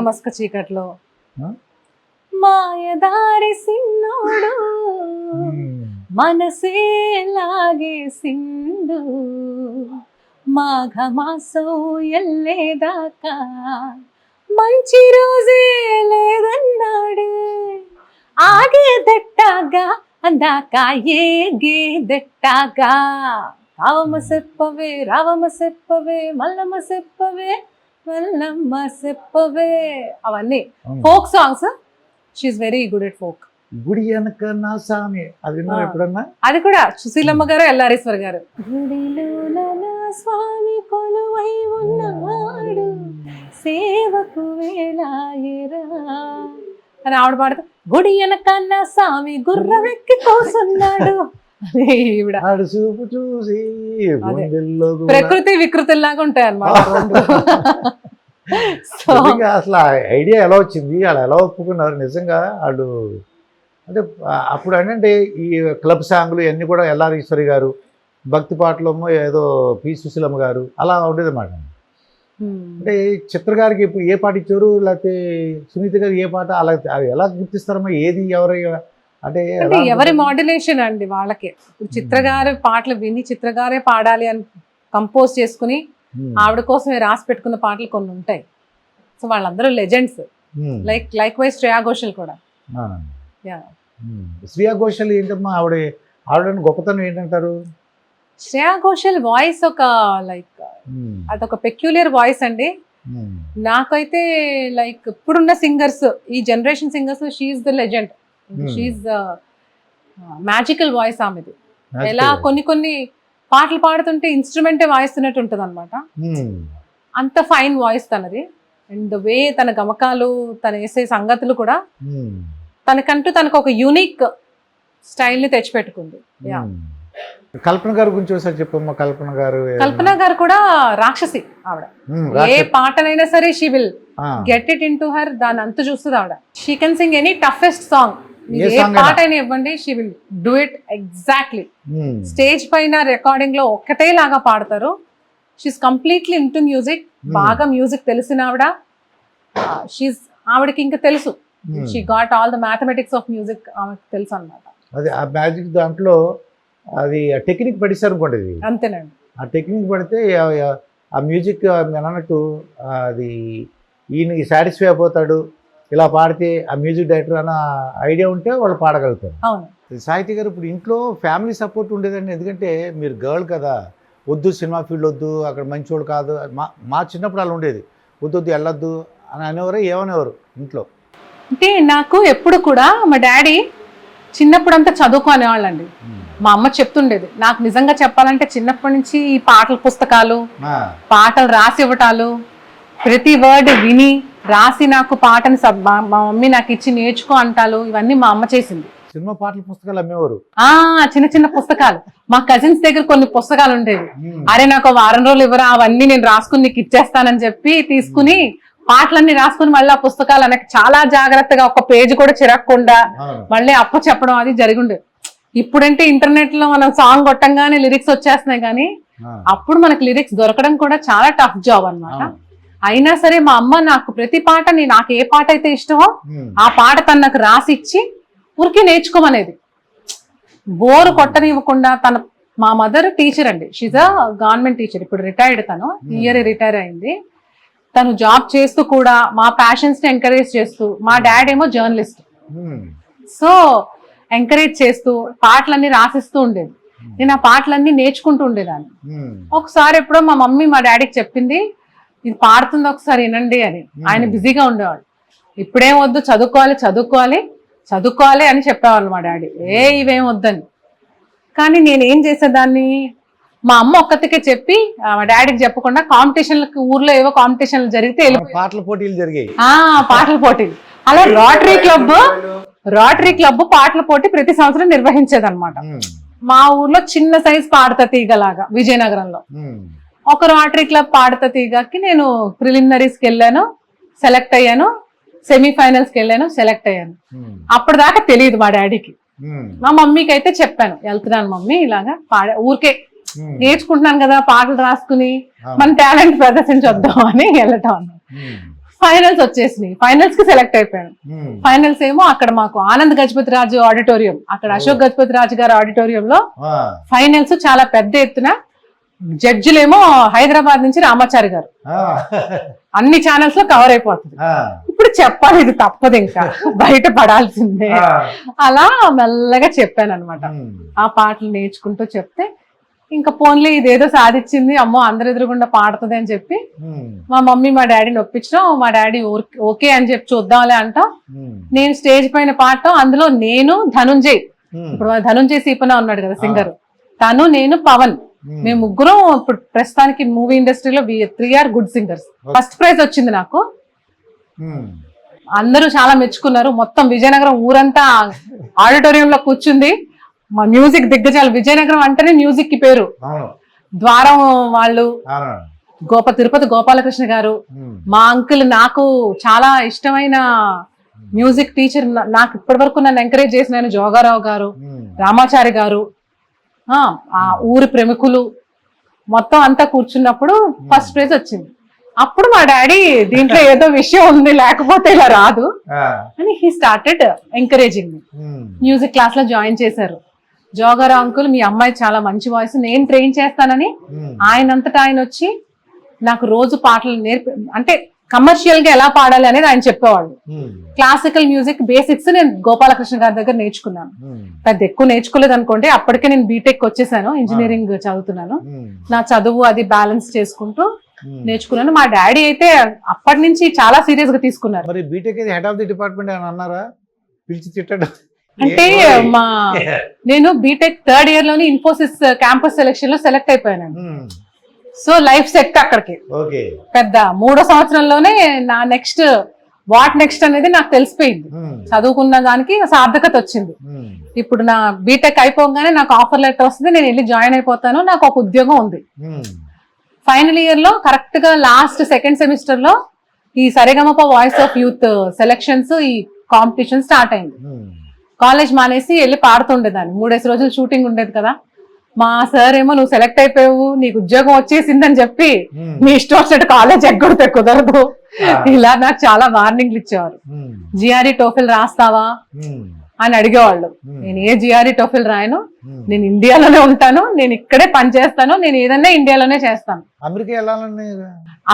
మసక చీకట్లో, మాయదారి సిన్నోడు మనసే లాగే సిండు, మాఘమాసం ఎల్లేదాకా మంచి రోజే లేదన్నాడే, ఆగేదెట్టాగా అందాక ఏగేదెట్టాగా, రావమ్మ చెప్పవే రావమ్మ చెప్పవే మల్లమ్మ చెప్పవే మల్లమ్మ చెప్పవే. అవన్నీ folk songs. She's very good at folk. గుడి వెనక నా సామి అది ఎప్పుడన్నా, అది కూడా సుశీలమ్మ గారు, ఎల్లారేశ్వర్ గారు. గుడిలో నా స్వామి కొలువై ఉన్నాడు సేవకు వేలాయరా అని ఆవిడ పాడుతూ, గుడి వెనక నా స్వామి గుర్రమెక్కి కోసున్నాడు. ప్రకృతి వికృతుల్లాగా ఉంటాయి అన్నమాట. అసలు ఐడియా ఎలా వచ్చింది, వాళ్ళు ఎలా ఒప్పుకున్నారు నిజంగా వాళ్ళు అంటే? అప్పుడు అంటే ఈ క్లబ్ సాంగ్లు ఇవన్నీ కూడా ఎల్ఆర్ ఈశ్వరి గారు, భక్తి పాటలేమో ఏదో పి సుశీలమ్మ గారు, అలా ఉండేది అన్నమాట. అంటే చిత్ర గారికి ఇప్పుడు ఏ పాట ఇచ్చారు, లేకపోతే సునీత గారు ఏ పాట, అలా అవి ఎలా గుర్తిస్తారమ్మా? ఏది ఎవరి అంటే ఎవరి మాడ్యులేషన్ అండి వాళ్ళకి. ఇప్పుడు చిత్ర గారి పాటలు విని చిత్ర గారే పాడాలి అని కంపోజ్ చేసుకుని ఆవిడ కోసమే రాసి పెట్టుకున్న పాటలు కొన్ని ఉంటాయి. సో వాళ్ళందరూ legends. Likewise Shreya Ghoshal కూడా. శ్రేయా ఘోషల్ ఏంటమ్మా, ఆవిడ గొప్పతనం ఏంటంటారు? శ్రేయా ఘోషల్ వాయిస్ ఒక లైక్ అదొక పెక్యులర్ వాయిస్ అండి. నాకైతే లైక్ ఇప్పుడున్న సింగర్స్, ఈ generation singers, she's the legend. She's magical voice ఆమెది. ఎలా కొన్ని పాటలు పాడుతుంటే ఇన్స్ట్రుమెంటే వాయిస్తున్నట్టు ఉంటుంది అనమాట. అంత ఫైన్ వాయిస్ తనది. అండ్ ద వే తన గమకాలు, తన వేసే సంగతులు కూడా తనకంటూ తనకు ఒక యూనిక్ స్టైల్ ని తెచ్చిపెట్టుకుంది. కల్పన గారి గురించి ఒకసారి చెప్పమ్మా. కల్పన గారు కూడా రాక్షసి. ఆవిడ ఏ పాటనైనా సరే she will get it into her. దాని అంత చూస్తుంది ఆవిడ. She can sing any toughest song. ఏ పాట అయినా ఇవ్వండి, she will do it exactly. Stage పైన రికార్డింగ్ లో ఒక్కటే లాగా పాడతారు. She's completely into music. బాగా మ్యూజిక్ తెలిసిన ఆవిడ. ఆవిడకి ఇంకా తెలుసు she got all the mathematics of music ఆమెకు తెలుసు అనమాట. అది ఆ మ్యాజిక్ దాంట్లో అది టెక్నిక్ పడిస్తారు అనుకోండి, ఇది అంతేనండి. ఆ టెక్నిక్ పడితే ఆ మ్యూజిక్ నేను అన్నట్టు అది ఈయనకి సాటిస్ఫై అయిపోతాడు, ఇలా పాడితే ఆ మ్యూజిక్ డైరెక్టర్ అన్న ఐడియా ఉంటే వాళ్ళు పాడగలుగుతారు. అవును. సాహితీ గారు, ఇప్పుడు ఇంట్లో ఫ్యామిలీ సపోర్ట్ ఉండేదండి, ఎందుకంటే మీరు గర్ల్ కదా, వద్దు సినిమా ఫీల్డ్ వద్దు, అక్కడ మంచోడు కాదు, మా చిన్నప్పుడు అలా ఉండేది, వద్దు వెళ్ళొద్దు అని అనేవారు, ఏమనేవారు ఇంట్లో? అంటే నాకు ఎప్పుడు కూడా మా డాడీ చిన్నప్పుడు అంతా చదువుకునేవాళ్ళండి. మా అమ్మ చెప్తుండేది, నాకు నిజంగా చెప్పాలంటే చిన్నప్పటి నుంచి ఈ పాటల పుస్తకాలు, పాటలు రాసి ఇవ్వటాలు, ప్రతి వర్డ్ విని రాసి నాకు పాటని మా మమ్మీ నాకు ఇచ్చి నేర్చుకో అంటాలు, ఇవన్నీ మా అమ్మ చేసింది. సినిమా పాటల పుస్తకాలు అమ్మేవారు? చిన్న చిన్న పుస్తకాలు. మా కజిన్స్ దగ్గర కొన్ని పుస్తకాలు ఉండేవి. అరే నాకు వారం రోజులు ఇవ్వరా, అవన్నీ నేను రాసుకుని నీకు ఇచ్చేస్తానని చెప్పి తీసుకుని పాటలన్నీ రాసుకుని మళ్ళీ ఆ పుస్తకాలు నాకు చాలా జాగ్రత్తగా ఒక పేజీ కూడా చిరగకుండా మళ్ళీ అప్ప చెప్పడం అది జరిగిండే. ఇప్పుడంటే ఇంటర్నెట్ లో మనం సాంగ్ కొట్టంగానే లిరిక్స్ వచ్చేస్తున్నాయి, కానీ అప్పుడు మనకి లిరిక్స్ దొరకడం కూడా చాలా టఫ్ జాబ్ అన్నమాట. అయినా సరే మా అమ్మ నాకు ప్రతి పాట, నాకు ఏ పాట అయితే ఇష్టమో ఆ పాట తను నాకు రాసి ఇచ్చి ఊరికి నేర్చుకోమనేది, బోరు కొట్టనివ్వకుండా. మా మదర్ టీచర్ అండి, షీజ్ అ గవర్నమెంట్ టీచర్, ఇప్పుడు రిటైర్డ్, తను ఇయర్ రిటైర్ అయింది. తను జాబ్ చేస్తూ కూడా మా ప్యాషన్స్ ని ఎంకరేజ్ చేస్తూ, మా డాడ్ ఏమో జర్నలిస్ట్, సో ఎంకరేజ్ చేస్తూ పాటలన్నీ రాసిస్తూ ఉండేది. నేను ఆ పాటలన్నీ నేర్చుకుంటూ ఉండేదాన్ని. ఒకసారి ఎప్పుడో మా మమ్మీ మా డాడీకి చెప్పింది, ఇది పాడుతుంది ఒకసారి వినండి అని. ఆయన బిజీగా ఉండేవాడు. ఇప్పుడేం వద్దు, చదువుకోవాలి చదువుకోవాలి చదువుకోవాలి అని చెప్పేవాళ్ళు మా డాడీ, ఇవేం వద్దని. కానీ నేను ఏం చేసేదాన్ని, మా అమ్మ ఒక్కతికే చెప్పి మా డాడీకి చెప్పకుండా కాంపిటీషన్లకి, ఊర్లో ఏవో కాంపిటీషన్లు జరిగితే పాటల పోటీలు జరిగాయి, పాటల పోటీలు. అలా రోటరీ క్లబ్ పాటల పోటీ ప్రతి సంవత్సరం నిర్వహించేదన్నమాట. మా ఊర్లో చిన్న సైజ్ పాడతా తీగలాగా విజయనగరంలో ఒక రోటరీ క్లబ్ పాడతా తీగకి నేను ప్రిలిమినరీస్కి వెళ్ళాను, సెలెక్ట్ అయ్యాను, సెమీఫైనల్స్కి వెళ్ళాను, సెలెక్ట్ అయ్యాను. అప్పటిదాకా తెలియదు మా డాడీకి. మా మమ్మీకి అయితే చెప్పాను, వెళ్తున్నాను మమ్మీ ఇలాగా ఊరికే నేర్చుకుంటున్నాను కదా పాటలు రాసుకుని మన టాలెంట్ ప్రదర్శించొద్దాం అని వెళ్ళటం. ఫైనల్స్ వచ్చేసినాయి, ఫైనల్స్ కి సెలెక్ట్ అయిపోయాను. ఫైనల్స్ ఏమో అక్కడ మాకు ఆనంద్ గజపతి రాజు ఆడిటోరియం, అక్కడ అశోక్ గజపతి రాజు గారి ఆడిటోరియంలో ఫైనల్స్ చాలా పెద్ద ఎత్తున. జడ్జిలేమో హైదరాబాద్ నుంచి రామాచారి గారు, అన్ని ఛానల్స్ లో కవర్ అయిపోతుంది. ఇప్పుడు చెప్పాలి, ఇది తప్పదు, ఇంకా బయట పడాల్సిందే. అలా మెల్లగా చెప్పాను అనమాట. ఆ పాటలు నేర్చుకుంటూ చెప్తే ఇంకా పోన్లీ ఇదేదో సాధించింది, అమ్మో అందరి ఎదురుగుండా పాడుతుంది అని చెప్పి మా మమ్మీ మా డాడీని ఒప్పించడం. మా డాడీ ఓకే అని చెప్పి చూద్దాంలే అంటాం. నేను స్టేజ్ పైన పాడటం, అందులో నేను ధనుంజయ్, ఇప్పుడు ధనుంజయ్ సీపన ఉన్నాడు కదా సింగర్, తను నేను పవన్, మేము ముగ్గురం ఇప్పుడు ప్రస్తుతానికి మూవీ ఇండస్ట్రీలో 3 are good singers. First prize వచ్చింది నాకు. అందరూ చాలా మెచ్చుకున్నారు. మొత్తం విజయనగరం ఊరంతా ఆడిటోరియంలో కూర్చుంది. మా మ్యూజిక్ దిగ్గజాలు, విజయనగరం అంటేనే మ్యూజిక్ కి పేరు. ద్వారం వాళ్ళు, తిరుపతి గోపాలకృష్ణ గారు, మా అంకుల్, నాకు చాలా ఇష్టమైన మ్యూజిక్ టీచర్, నాకు ఇప్పటి వరకు నన్ను ఎంకరేజ్ చేసిన జోగారావు గారు, రామాచారి గారు, ఆ ఊరి ప్రముఖులు మొత్తం అంతా కూర్చున్నప్పుడు ఫస్ట్ ప్రైజ్ వచ్చింది. అప్పుడు మా డాడీ దీంట్లో ఏదో విషయం ఉంది, లేకపోతే ఇలా రాదు అని he started encouraging me. Music class లో జాయిన్ చేశారు. జోగారావు అంకుల్, మీ అమ్మాయి చాలా మంచి వాయిస్, నేను ట్రైన్ చేస్తానని ఆయనంతటా ఆయన వచ్చి నాకు రోజు పాటలు అంటే కమర్షియల్ గా ఎలా పాడాలి అనేది ఆయన చెప్పేవాళ్ళు. క్లాసికల్ మ్యూజిక్ బేసిక్స్ నేను గోపాలకృష్ణ గారి దగ్గర నేర్చుకున్నాను. పెద్ద ఎక్కువ నేర్చుకోలేదు అనుకోండి, అప్పటికే నేను బీటెక్ వచ్చేసాను, ఇంజనీరింగ్ చదువుతున్నాను. నా చదువు అది బ్యాలెన్స్ చేసుకుంటూ నేర్చుకున్నాను. మా డాడీ అయితే అప్పటి నుంచి చాలా సీరియస్ గా తీసుకున్నారు. మరి B Tech head of the department అని అన్నారా, పిలిచి తిట్టడం? అంటే నేను బీటెక్ 3rd ఇయర్ లోని ఇన్ఫోసిస్ క్యాంపస్ సెలెక్షన్ లో సెలెక్ట్ అయిపోయాను. సో లైఫ్ సెట్ అక్కడికి. పెద్ద 3వ సంవత్సరంలోనే నా వాట్ నెక్స్ట్ అనేది నాకు తెలిసిపోయింది. చదువుకున్న దానికి సార్థకత వచ్చింది. ఇప్పుడు నా బీటెక్ అయిపోగానే నాకు ఆఫర్ లెటర్ వస్తుంది, నేను వెళ్ళి జాయిన్ అయిపోతాను, నాకు ఒక ఉద్యోగం ఉంది. ఫైనల్ ఇయర్ లో కరెక్ట్ గా లాస్ట్ 2nd సెమిస్టర్ లో ఈ Saregamapa voice of youth selections, ఈ కాంపిటీషన్ స్టార్ట్ అయింది. కాలేజ్ మానేసి వెళ్ళి పాడుతుండేదాన్ని. 3 రోజులు షూటింగ్ ఉండేది కదా, మా సార్ ఏమో నువ్వు సెలెక్ట్ అయిపోయావు, నీకు ఉద్యోగం వచ్చేసిందని చెప్పి నీ ఇష్టం వచ్చినట్టు కాలేజ్ ఎగ్గొడితే కుదరదు, ఇలా నాకు చాలా వార్నింగ్లు ఇచ్చేవారు. జిఆర్ఈ టోఫెల్ రాస్తావా అని అడిగేవాళ్ళు. నేను ఏ జిఆర్ఈ టోఫెల్ రాయను, నేను ఇండియాలోనే ఉంటాను, నేను ఇక్కడే పని చేస్తాను, నేను ఏదన్నా ఇండియాలోనే చేస్తాను. అమెరికా వెళ్ళాలని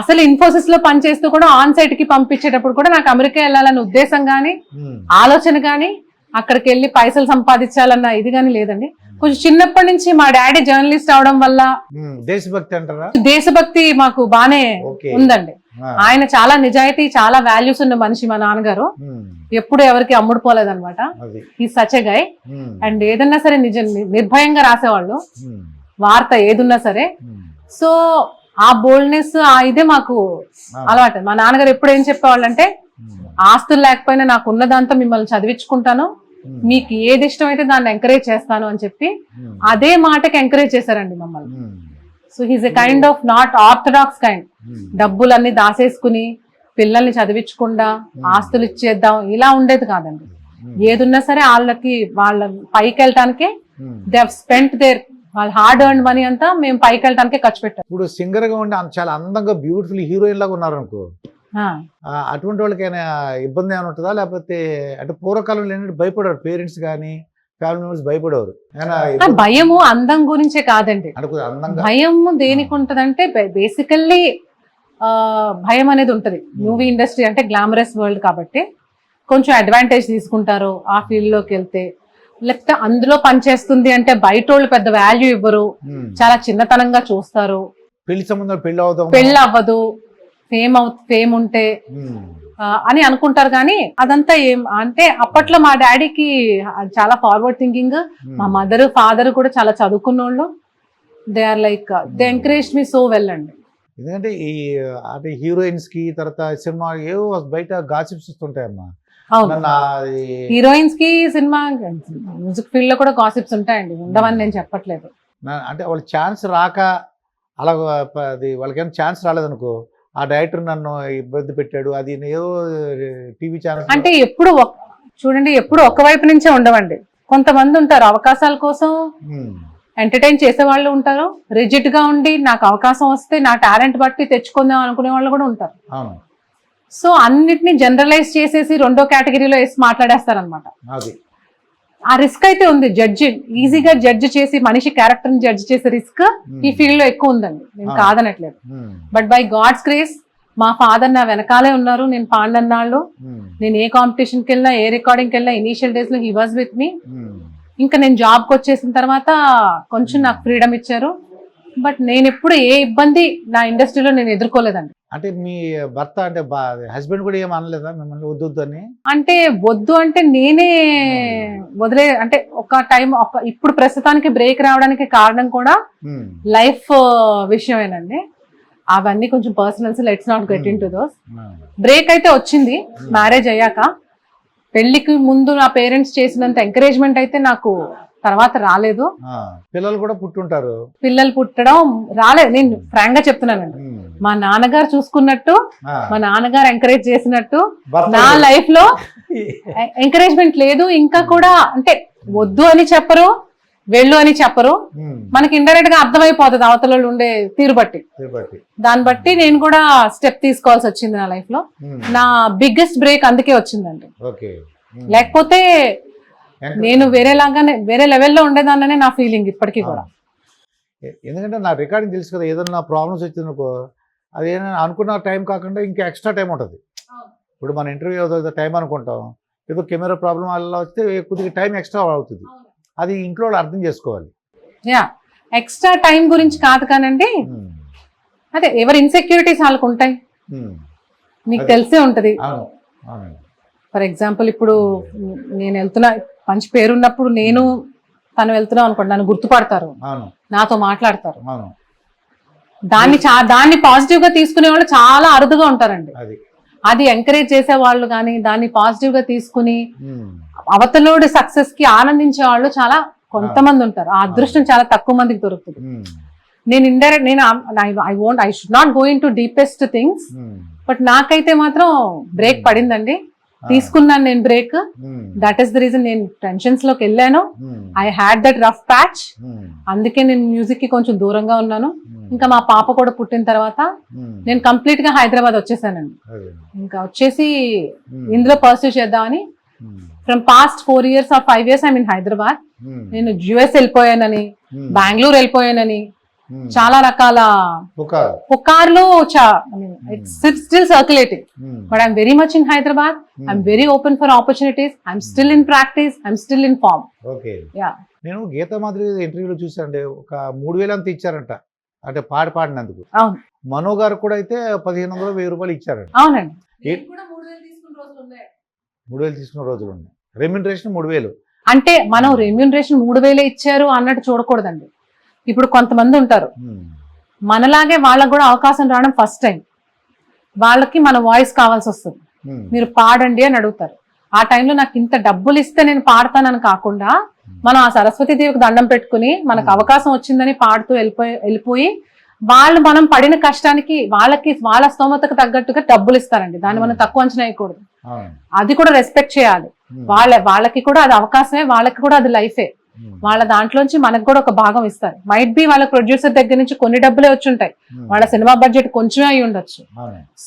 అసలు ఇన్ఫోసిస్ లో పనిచేస్తూ కూడా ఆన్ సైట్ కి పంపించేటప్పుడు కూడా నాకు అమెరికా వెళ్ళాలన్న ఉద్దేశం గానీ ఆలోచన గానీ అక్కడికి వెళ్ళి పైసలు సంపాదించాలన్న ఇది గానీ లేదండి. కొంచెం చిన్నప్పటి నుంచి మా డాడీ జర్నలిస్ట్ అవడం వల్ల దేశభక్తి అంటారా, దేశభక్తి మాకు బానే ఉందండి. ఆయన చాలా నిజాయితీ, చాలా వాల్యూస్ ఉన్న మనిషి మా నాన్నగారు. ఎప్పుడు ఎవరికి అమ్ముడు పోలేదన్నమాట. ఈ సచ్ ఎ గై. అండ్ ఏదన్నా సరే నిర్భయంగా రాసేవాళ్ళు, వార్త ఏదున్నా సరే. సో ఆ బోల్డ్నెస్ ఆ ఇదే మాకు అలవాటు. మా నాన్నగారు ఎప్పుడు ఏం చెప్పేవాళ్ళు అంటే, ఆస్తులు లేకపోయినా నాకు ఉన్న దాంతో మిమ్మల్ని చదివించుకుంటాను, మీకు ఏది ఇష్టమైతే దాన్ని ఎంకరేజ్ చేస్తాను అని చెప్పి అదే మాటకి ఎంకరేజ్ చేశారండి మమ్మల్ని. So he's a kind of not orthodox kind. డబ్బులన్నీ దాసేసుకుని పిల్లల్ని చదివించకుండా ఆస్తులు ఇచ్చేద్దాం ఇలా ఉండేది కాదండి. ఏదున్నా సరే వాళ్ళకి వాళ్ళ పైకి వెళ్ళటానికే దే హావ్ స్పెంట్ దేర్ వాళ్ళ హార్డ్ ఎర్న్ మనీ అంతా మేము పైకి వెళ్ళటానికే ఖర్చు పెట్టాం. ఇప్పుడు సింగర్ గా ఉండి చాలా అందంగా బ్యూటిఫుల్ హీరోయిన్ లాగా ఉన్నారు అనుకో, అటువంటి వాళ్ళకైనా ఇబ్బంది ఏమైనా ఉంటుందా? లేకపోతే అంటే పూర్వకాలంలో ఏంటంటే భయపడేవారు పేరెంట్స్ కానీ ఫ్యామిలీ మెంబర్స్ భయపడేవారు. భయము అందం గురించే కాదండి, భయం దేనికి ఉంటదంటే బేసికల్లీ భయం అనేది ఉంటది. మూవీ ఇండస్ట్రీ అంటే గ్లామరస్ వరల్డ్ కాబట్టి కొంచెం అడ్వాంటేజ్ తీసుకుంటారు ఆ ఫీల్డ్ లోకి వెళ్తే. లేకపోతే అందులో పనిచేస్తుంది అంటే బయట వాళ్ళు పెద్ద వాల్యూ ఇవ్వరు, చాలా చిన్నతనంగా చూస్తారు, పెళ్లి సంబంధం పెళ్లి అవ్వదు, ఫేమ్ ఉంటే అని అనుకుంటారు. కానీ అదంతా ఏం అంటే అప్పట్లో మా డాడీకి చాలా ఫార్వర్డ్ థింకింగ్, మా మదర్ ఫాదర్ కూడా చాలా చదువుకున్న వాళ్ళు. They are like they encourage me so well అండి. ఎందుకంటే ఈ అంటే హీరోయిన్స్ కి తర్వాత సినిమా ఏవో బయట గాసిప్స్ వస్తుంటాయమ్మా. హీరోయిన్స్ కి సినిమా మ్యూజిక్ ఫీల్డ్ లో కూడా గాసిప్స్ ఉంటాయండి, ఉండవని నేను చెప్పట్లేదు. అంటే వాళ్ళ ఛాన్స్ రాక అలా వాళ్ళకేమైనా ఛాన్స్ రాలేదనుకో, ఆ డైరెక్టర్ నన్ను ఇబ్బంది పెట్టాడు, అది ఏదో టీవీ ఛానల్ అంటే ఎప్పుడు చూడండి, ఎప్పుడు ఒక వైపు నుంచే ఉండవండి. కొంతమంది ఉంటారు అవకాశాల కోసం ఎంటర్టైన్ చేసే వాళ్ళు ఉంటారు, రిజిడ్ గా ఉండి నాకు అవకాశం వస్తే నా టాలెంట్ బట్టి తెచ్చుకుందాం అనుకునే వాళ్ళు కూడా ఉంటారు. సో అన్నిటిని జనరలైజ్ చేసేసి రెండో కేటగిరీలో వేసి మాట్లాడేస్తారనమాట. ఆ రిస్క్ అయితే ఉంది. జడ్జి ఈజీగా జడ్జి చేసి మనిషి క్యారెక్టర్ ని జడ్జి చేసే రిస్క్ ఈ ఫీల్డ్ లో ఎక్కువ ఉందండి, నేను కాదనట్లేదు. బట్ బై గాడ్స్ గ్రేస్ మా ఫాదర్ నా వెనకాలే ఉన్నారు. నేను పాండన్నాళ్ళు నేను ఏ కాంపిటీషన్కి వెళ్ళినా ఏ రికార్డింగ్కి వెళ్ళినా ఇనీషియల్ డేస్ లో హీ వాజ్ విత్ మీ. ఇంకా నేను జాబ్కి వచ్చేసిన తర్వాత కొంచెం నాకు ఫ్రీడమ్ ఇచ్చారు. బట్ నేను ఎప్పుడు ఏ ఇబ్బంది నా ఇండస్ట్రీలో నేను ఎదుర్కోలేదండి. అంటే మీ భర్త అంటే హస్బెండ్ కూడా ఏం అనలేదా మిమ్మల్ని వద్దు అని? అంటే వద్దు అంటే నేనే వదిలే, అంటే ఒక టైం ఇప్పుడు ప్రస్తుతానికి బ్రేక్ రావడానికి కారణం కూడా లైఫ్ విషయమేనండి. అవన్నీ కొంచెం personals, let's not get in to those. Break అయితే వచ్చింది మ్యారేజ్ అయ్యాక. పెళ్లికి ముందు నా పేరెంట్స్ చేసినంత ఎంకరేజ్మెంట్ అయితే నాకు తర్వాత రాలేదు. పిల్లలు కూడా పుట్టుంటారు, పిల్లలు పుట్టడం రాలేదు. నేను ఫ్రాంక్ గా చెప్తున్నానండి, మా నాన్నగారు చూసుకున్నట్టు, మా నాన్నగారు ఎంకరేజ్ చేసినట్టు నా లైఫ్ లో ఎంకరేజ్మెంట్ లేదు. ఇంకా కూడా అంటే వద్దు అని చెప్పరు, వెళ్ళు అని చెప్పరు. మనకి ఇండైరెక్ట్ గా అర్థమైపోతుంది అవతల ఉండే తీరు బట్టి. దాన్ని బట్టి నేను కూడా స్టెప్ తీసుకోవాల్సి వచ్చింది నా లైఫ్ లో. నా బిగ్గెస్ట్ బ్రేక్ అందుకే వచ్చిందండి. లేకపోతే నేను వేరే లెవెల్లో ఉండేదాన్ననే నా ఫీలింగ్ ఇప్పటికీ కూడా. ఎందుకంటే నా రికార్డింగ్ తెలుసు కదా, ఏదైనా ప్రాబ్లమ్స్ వచ్చిందనుకో అది ఏదైనా అనుకున్న టైం కాకుండా ఇంకా ఎక్స్ట్రా టైం ఉంటుంది. ఇప్పుడు మన ఇంటర్వ్యూ ఏదో టైం అనుకుంటాం, ఏదో కెమెరా ప్రాబ్లం అలా వస్తే కొద్దిగా టైం ఎక్స్ట్రా అవుతుంది. అది ఇంట్లో అర్థం చేసుకోవాలి. ఎక్స్ట్రా టైం గురించి కాదు కానండి, అదే ఎవరి ఇన్సెక్యూరిటీస్ వాళ్ళకు ఉంటాయి, మీకు తెలిసే ఉంటది. ఫర్ ఎగ్జాంపుల్ ఇప్పుడు నేను వెళ్తున్నా, మంచి పేరున్నప్పుడు నేను తను వెళ్తున్నాం అనుకోండి, నన్ను గుర్తుపడతారు, నాతో మాట్లాడతారు. దాన్ని పాజిటివ్ గా తీసుకునే వాళ్ళు చాలా అరుదుగా ఉంటారండి. అది ఎంకరేజ్ చేసే వాళ్ళు కానీ దాన్ని పాజిటివ్ గా తీసుకుని అవతలోడి సక్సెస్ కి ఆనందించే వాళ్ళు చాలా కొంతమంది ఉంటారు. ఆ అదృష్టం చాలా తక్కువ మందికి దొరుకుతుంది. నేను I should not go in to deepest things, but నాకైతే మాత్రం బ్రేక్ పడిందండి. తీసుకున్నాను నేను break. That is the reason నేను టెన్షన్స్ లోకి వెళ్ళాను. I had that rough patch. అందుకే నేను మ్యూజిక్ కి కొంచెం దూరంగా ఉన్నాను. ఇంకా మా పాప కూడా పుట్టిన తర్వాత నేను కంప్లీట్ గా హైదరాబాద్ వచ్చేసానండి. ఇంకా వచ్చేసి ఇందులో పర్సూ చేద్దామని from past 4 years or 5 years I mean Hyderabad. నేను యుఎస్ వెళ్ళిపోయానని, బెంగళూరు వెళ్ళిపోయానని, చాలా రకాల పుకార్లు still circulating. But I'm very much in Hyderabad. I'm very open for opportunities. I'm still in practice. I'm still in form. నేను గీతా మాదిరి ఇంటర్వ్యూలో చూసానండి, ఒక 3,000 అంత ఇచ్చారంట, అంటే పాడినందుకు. అవును. మనో గారు కూడా అయితే 1,500 1,000 రూపాయలు ఇచ్చారంట. అవునండి. 3,000 తీసుకున్న రోజులు ఉన్నాయి. రెమ్యూనరేషన్ 3,000. అంటే మనం రెమ్యూనరేషన్ 3,000 ఇచ్చారు అన్నట్టు చూడకూడదండి. ఇప్పుడు కొంతమంది ఉంటారు మనలాగే, వాళ్ళకు కూడా అవకాశం రావడం ఫస్ట్ టైం. వాళ్ళకి మన వాయిస్ కావాల్సి వస్తుంది. మీరు పాడండి అని అడుగుతారు. ఆ టైంలో నాకు ఇంత డబ్బులు ఇస్తే నేను పాడతానని కాకుండా, మనం ఆ సరస్వతీదేవికి దండం పెట్టుకుని మనకు అవకాశం వచ్చిందని పాడుతూ వెళ్ళిపోయి వాళ్ళు మనం పడిన కష్టానికి వాళ్ళకి వాళ్ళ స్తోమతకు తగ్గట్టుగా డబ్బులు ఇస్తారండి. దాన్ని మనం తక్కువ అంచనా వేయకూడదు. అది కూడా రెస్పెక్ట్ చేయాలి. వాళ్ళకి కూడా అది అవకాశమే, వాళ్ళకి కూడా అది లైఫే. వాళ్ళ దాంట్లోంచి మనకు కూడా ఒక భాగం ఇస్తారు. మైట్ బి వాళ్ళ ప్రొడ్యూసర్ దగ్గర నుంచి కొన్ని డబ్బులే వచ్చి ఉంటాయి, వాళ్ళ సినిమా బడ్జెట్ కొంచెమే అయి ఉండొచ్చు.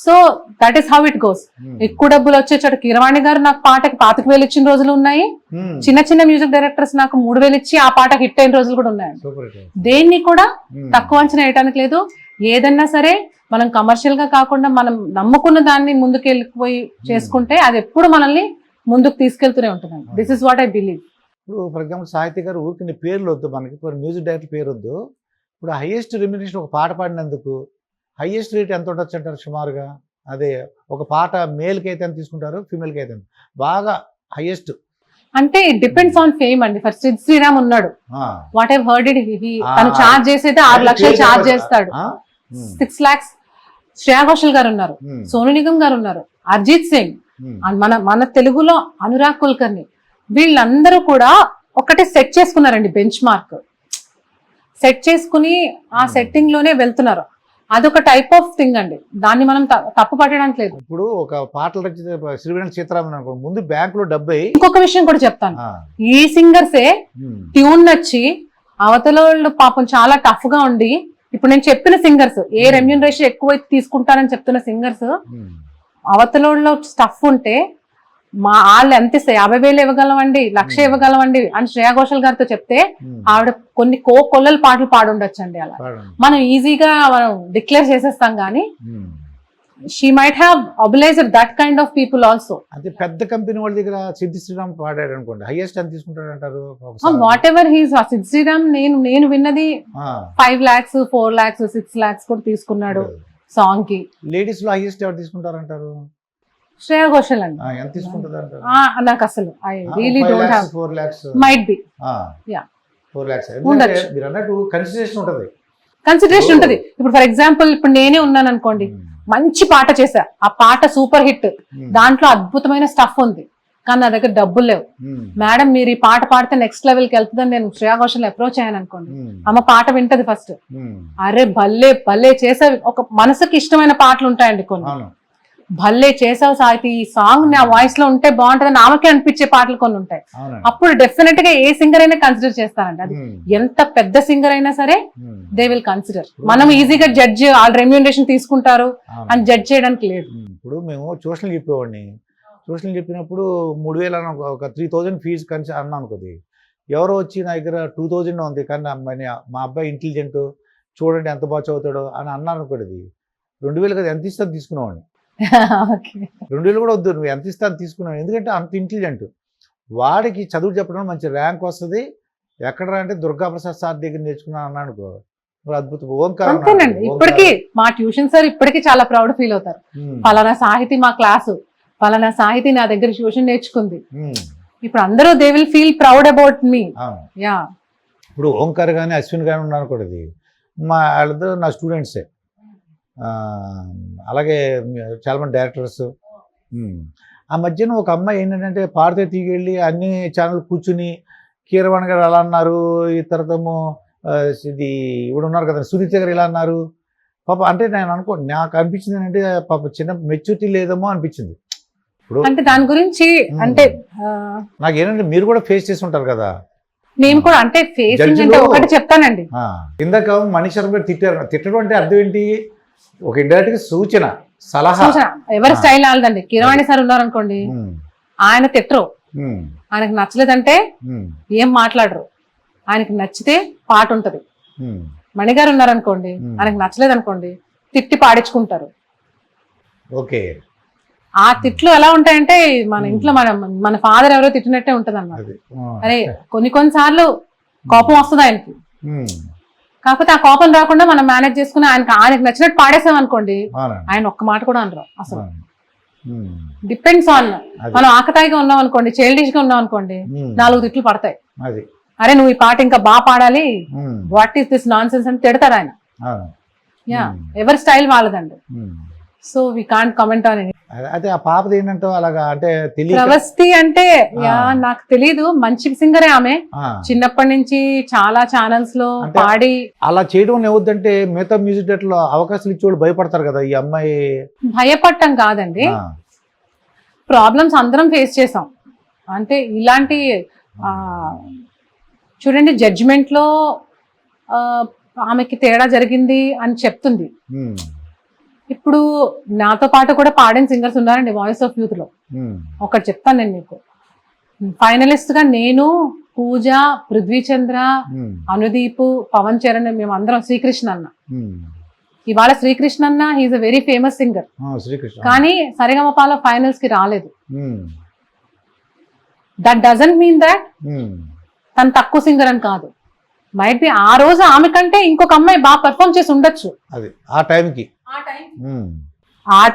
So that is how it goes. ఎక్కువ డబ్బులు వచ్చే చోట కీరవాణి గారు నాకు పాటకి 25,000 ఇచ్చిన రోజులు ఉన్నాయి. చిన్న చిన్న మ్యూజిక్ డైరెక్టర్స్ నాకు 3,000 ఇచ్చి ఆ పాటకి హిట్ అయిన రోజులు కూడా ఉన్నాయి. దేన్ని కూడా తక్కువ అంచనా వేయడానికి లేదు. ఏదన్నా సరే మనం కమర్షియల్ గా కాకుండా మనం నమ్ముకున్న దాన్ని ముందుకు వెళ్ళిపోయి చేసుకుంటే అది ఎప్పుడు మనల్ని ముందుకు తీసుకెళ్తూనే ఉంటుంది. This is what I believe. ఇప్పుడు ఫర్ ఎగ్జాంపుల్ సాహితీ గారు ఊరికి పేర్లు వద్దు, మనకి మ్యూజిక్ డైరెక్టర్ పేరు వద్దు. ఇప్పుడు హైయెస్ట్ రెమ్యూనరేషన్ ఒక పాట పాడినందుకు హైయెస్ట్ రేట్ ఎంత ఉండొచ్చు అంటారు సుమారుగా? అదే ఒక పాట మేల్కి అయితే ఎంత తీసుకుంటారు, ఫీమేల్కి అయితే బాగా హైయెస్ట్? అంటే ఇట్ డిపెండ్స్ ఆన్ ఫేమ్ అండి. ఫస్ట్ సిద్ శ్రీరామ్ ఉన్నాడు, వాట్ ఐ హర్డ్ ఇట్, తను చార్జ్ చేసేది 6 లక్షలు చార్జ్ చేస్తాడు, 6 lakhs. శ్రేయా ఘోషల్ గారు ఉన్నారు, సోను నిగమ్ గారు ఉన్నారు, అర్జిత్ సింగ్, మన తెలుగులో అనురాగ్ కుల్కర్ని, వీళ్ళందరూ కూడా ఒకటి సెట్ చేసుకున్నారండి. బెంచ్ మార్క్ సెట్ చేసుకుని ఆ సెట్టింగ్ లోనే వెళ్తున్నారు. అదొక టైప్ ఆఫ్ థింగ్ అండి, దాన్ని మనం తప్పు పట్టడానికి లేదు. ఇప్పుడు ఒక పాటలు రచించిన శ్రీవేణి సీతారామన్ అనుకో, ముందు బ్యాంకులో డబ్బు. ఇంకొక విషయం కూడా చెప్తాను, ఈ సింగర్సే ట్యూన్ నచ్చి అవతల వాళ్ళు పాపం చాలా టఫ్ గా ఉండి, ఇప్పుడు నేను చెప్పిన సింగర్స్ ఏ రెమ్యూనరేషన్ ఎక్కువ తీసుకుంటారని చెప్తున్న సింగర్స్ అవతలలో స్టఫ్ ఉంటే వాళ్ళు ఎంత ఇస్తే 50,000 ఇవ్వగలవండి, 1,00,000 ఇవ్వగలవండి అని శ్రేయా ఘోషల్ గారితో చెప్తే ఆవిడ కొన్ని కొల్లల పాటలు పాడుండొచ్చండి. అలా మనం ఈజీగా మనం డిక్లేర్ చేసేస్తాం కానీ she might have obliged that kind of people also. అంటే పెద్ద కంపెనీ వాళ్ళ దగ్గర సిద్ధి శ్రీరామ్ పాడాడు అనుకోండి, హైయెస్ట్ ఎంత తీసుకుంటాడు అంటారు? What ever he's. సిద్ధి శ్రీరామ్ నేను విన్నది 5 lakhs, 4 lakhs, 6 lakhs కూడా తీసుకున్నాడు సాంగ్ కి. లేడీస్ లో హైయెస్ట్ ఎవరు తీసుకుంటారంటారు? శ్రేయా ఘోషల్ అండి. ఎంత తీసుకుంటుంది అంటారు? నాకు అసలు I really don't have. 4 lakhs might be. Yeah 4 lakhs ఉండొచ్చు. మీరు అన్నట్టు కన్సిడరేషన్ ఉంటుంది, కన్సిడరేషన్ ఉంటుంది. ఇప్పుడు ఫర్ ఎగ్జాంపుల్ ఇప్పుడు నేనే ఉన్నాను అనుకోండి, మంచి పాట చేశా, ఆ పాట సూపర్ హిట్, దాంట్లో అద్భుతమైన స్టఫ్ ఉంది, కానీ నా దగ్గర డబ్బులు లేవు. మేడం మీరు ఈ పాట పాడితే నెక్స్ట్ లెవెల్కి వెళ్తుందని నేను శ్రేయా ఘోషల్ అప్రోచ్ అయ్యాను అనుకోండి, ఆమె పాట వింటది ఫస్ట్, అరే భలే భలే చేసావు, ఒక మనసుకి ఇష్టమైన పాటలు ఉంటాయండి కొన్ని, భలే చేసావు సాహితీ, ఈ సాంగ్ నా వాయిస్ లో ఉంటే బాగుంటుందని ఆమెకే అనిపించే పాటలు కొన్ని ఉంటాయి. అప్పుడు డెఫినెట్ గా ఏ సింగర్ అయినా కన్సిడర్ చేస్తారండి. అది ఎంత పెద్ద సింగర్ అయినా సరే దే విల్ కన్సిడర్. మనం ఈజీగా జడ్జ్ వాళ్ళ రెమ్యూనరేషన్ తీసుకుంటారు అని జడ్జ్ చేయడానికి లేదు. ఇప్పుడు మేము ట్యూషన్లు చెప్పేవాడిని, ట్యూషన్లు చెప్పినప్పుడు 3,000 ఒక 3,000 ఫీజు కన్సి అన్నాను అనుకోది, ఎవరో వచ్చి నా దగ్గర 2,000 ఉంది కానీ మా అబ్బాయి ఇంటెలిజెంట్, చూడండి ఎంత బాగా చదువుతాడో అని అన్నాను అనుకోండి, 2,000 కదా ఎంత ఇస్తాను తీసుకునేవాడిని. 2,000 కూడా వద్దు, నువ్వు ఎంత ఇస్తాను తీసుకున్నావు, ఎందుకంటే అంత ఇంటెలిజెంట్, వాడికి చదువు చెప్పడం మంచి ర్యాంక్ వస్తుంది. ఎక్కడ అంటే దుర్గాప్రసాద్ సార్ దగ్గర నేర్చుకున్నాను అన్నాను అనుకో, అద్భుతం. అంతేనండి, ఇప్పటికీ మా ట్యూషన్ సార్ ఇప్పటికీ చాలా ప్రౌడ్ ఫీల్ అవుతారు, పలానా సాహితీ మా క్లాసు, పలానా సాహితీ నా దగ్గర ట్యూషన్ నేర్చుకుంది. ఇప్పుడు అందరూ they will feel proud about me. Yeah ఇప్పుడు ఓంకార్ కానీ అశ్విన్ కానీ ఉన్నారు కూడా, మా వాళ్ళిద్దరు నా స్టూడెంట్సే. అలాగే చాలామంది డైరెక్టర్స్. ఆ మధ్యన ఒక అమ్మాయి ఏంటంటే పాడితే తీగెళ్ళి అన్ని ఛానల్ కూర్చుని కీరవాణి గారు అలా అన్నారు, ఈ తర్వాతము ఇది ఇప్పుడు ఉన్నారు కదా సునీత గారు ఇలా అన్నారు పాప. అంటే నేను నాకు అనిపించింది ఏంటంటే పాప చిన్న మెచ్యూరిటీ లేదేమో అనిపించింది. ఇప్పుడు అంటే దాని గురించి అంటే నాకు ఏంటంటే మీరు కూడా ఫేస్ చేసి ఉంటారు కదా. మేము కూడా అంటే ఫేసింగ్ అంటే జడ్జిలో ఒకటి చెప్తానండి. ఇందాక మణి శర్మ గారు తిట్టారు. తిట్టడం అంటే అర్థం ఏంటి? ఒక ఇండైరెక్ట్ గా సూచన, సలహా. సూచన ఎవరి స్టైల్ వాళ్ళదండి. కిరవాణి సార్ ఉన్నారనుకోండి, ఆయన తిట్టరు. ఆయనకు నచ్చలేదంటే ఏం మాట్లాడరు. ఆయనకి నచ్చితే పాట ఉంటది. మణిగారు ఉన్నారనుకోండి, ఆయనకు నచ్చలేదు అనుకోండి తిట్టి పాడించుకుంటారు. ఓకే. ఆ తిట్లు ఎలా ఉంటాయంటే మన ఇంట్లో మన ఫాదర్ ఎవరో తిట్టినట్టే ఉంటది అన్నమాట. అరే కొన్నిసార్లు కోపం వస్తుంది ఆయనకి, కాకపోతే ఆ కోపం రాకుండా మనం మేనేజ్ చేసుకుని ఆయనకు నచ్చినట్టు పాడేసాం అనుకోండి, ఆయన ఒక్క మాట కూడా అనరు అసలు. డిపెండ్స్ ఆన్, మనం ఆకతాయిగా ఉన్నాం అనుకోండి, చైల్డిష్ గా ఉన్నాం అనుకోండి, 4 తిట్లు పడతాయి. అరే నువ్వు ఈ పాట ఇంకా బాగా పాడాలి, what is this nonsense అని తిడతారు ఆయన. యా, ఎవరి స్టైల్ వాళ్ళదండి. So we can't comment on any. అదే ఆ పాపది ఏంటంటే అలాగా అంటే ప్రవస్తి అంటే నాకు తెలీదు, మంచి సింగరే ఆమె. చిన్నప్పటి నుంచి చాలా ఛానల్స్ లో పాడి అలా చేయడం ఏవద్దంటే మిగతా మ్యూజిక్ డైరెక్టర్ లో అవకాశాలు ఇచ్చేవాళ్ళు భయపడతారు కదా. ఈ అమ్మాయి భయపడటం కాదండి, ప్రాబ్లమ్స్ అందరం ఫేస్ చేసాం. అంటే ఇలాంటి చూడండి, జడ్జిమెంట్ లో ఆమెకి తేడా జరిగింది అని చెప్తుంది. ఇప్పుడు నాతో పాటు కూడా పాడిన సింగర్స్ ఉన్నారండి వాయిస్ ఆఫ్ యూత్ లో. ఒకటి చెప్తాను నేను మీకు, ఫైనలిస్ట్ గా నేను, పూజ, పృథ్వీచంద్ర, అనుదీప్, పవన్ చరణ్, మేము అందరం, శ్రీకృష్ణ అన్న. ఇవాళ శ్రీకృష్ణ అన్న he's a very famous singer, కానీ సరిగమపాల ఫైనల్స్ కి రాలేదు. దట్ డజంట్ మీన్ దట్ తను తక్కువ సింగర్ అని కాదు. మైట్ బి ఆ రోజు ఆమె కంటే ఇంకొక అమ్మాయి బాగా పెర్ఫార్మ్ చేసి ఉండొచ్చు. ఆ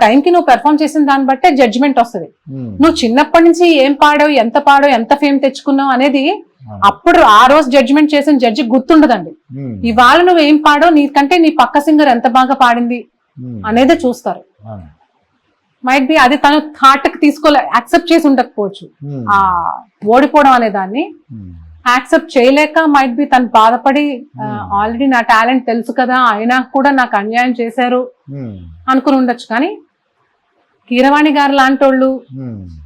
టైంకి నువ్వు పెర్ఫార్మ్ చేసిన దాన్ని బట్టే జడ్జిమెంట్ వస్తుంది. నువ్వు చిన్నప్పటి నుంచి ఏం పాడావు, ఎంత ఫేమ్ తెచ్చుకున్నావు అనేది అప్పుడు ఆ రోజు జడ్జిమెంట్ చేసిన జడ్జి గుర్తుండదండి. ఇవాళ నువ్వు ఏం పాడావు, నీకంటే నీ పక్క సింగర్ ఎంత బాగా పాడింది అనేది చూస్తారు. మైట్ బి అది తను హార్ట్ కి యాక్సెప్ట్ చేసి ఉండకపోవచ్చు. ఆ ఓడిపోవడం అనే దాన్ని యాక్సెప్ట్ చేయలేక మైట్ బి తను బాధపడి, ఆల్రెడీ నా టాలెంట్ తెలుసు కదా, అయినా కూడా నాకు అన్యాయం చేశారు అనుకుని ఉండొచ్చు. కానీ కీరవాణి గారు లాంటోళ్ళు,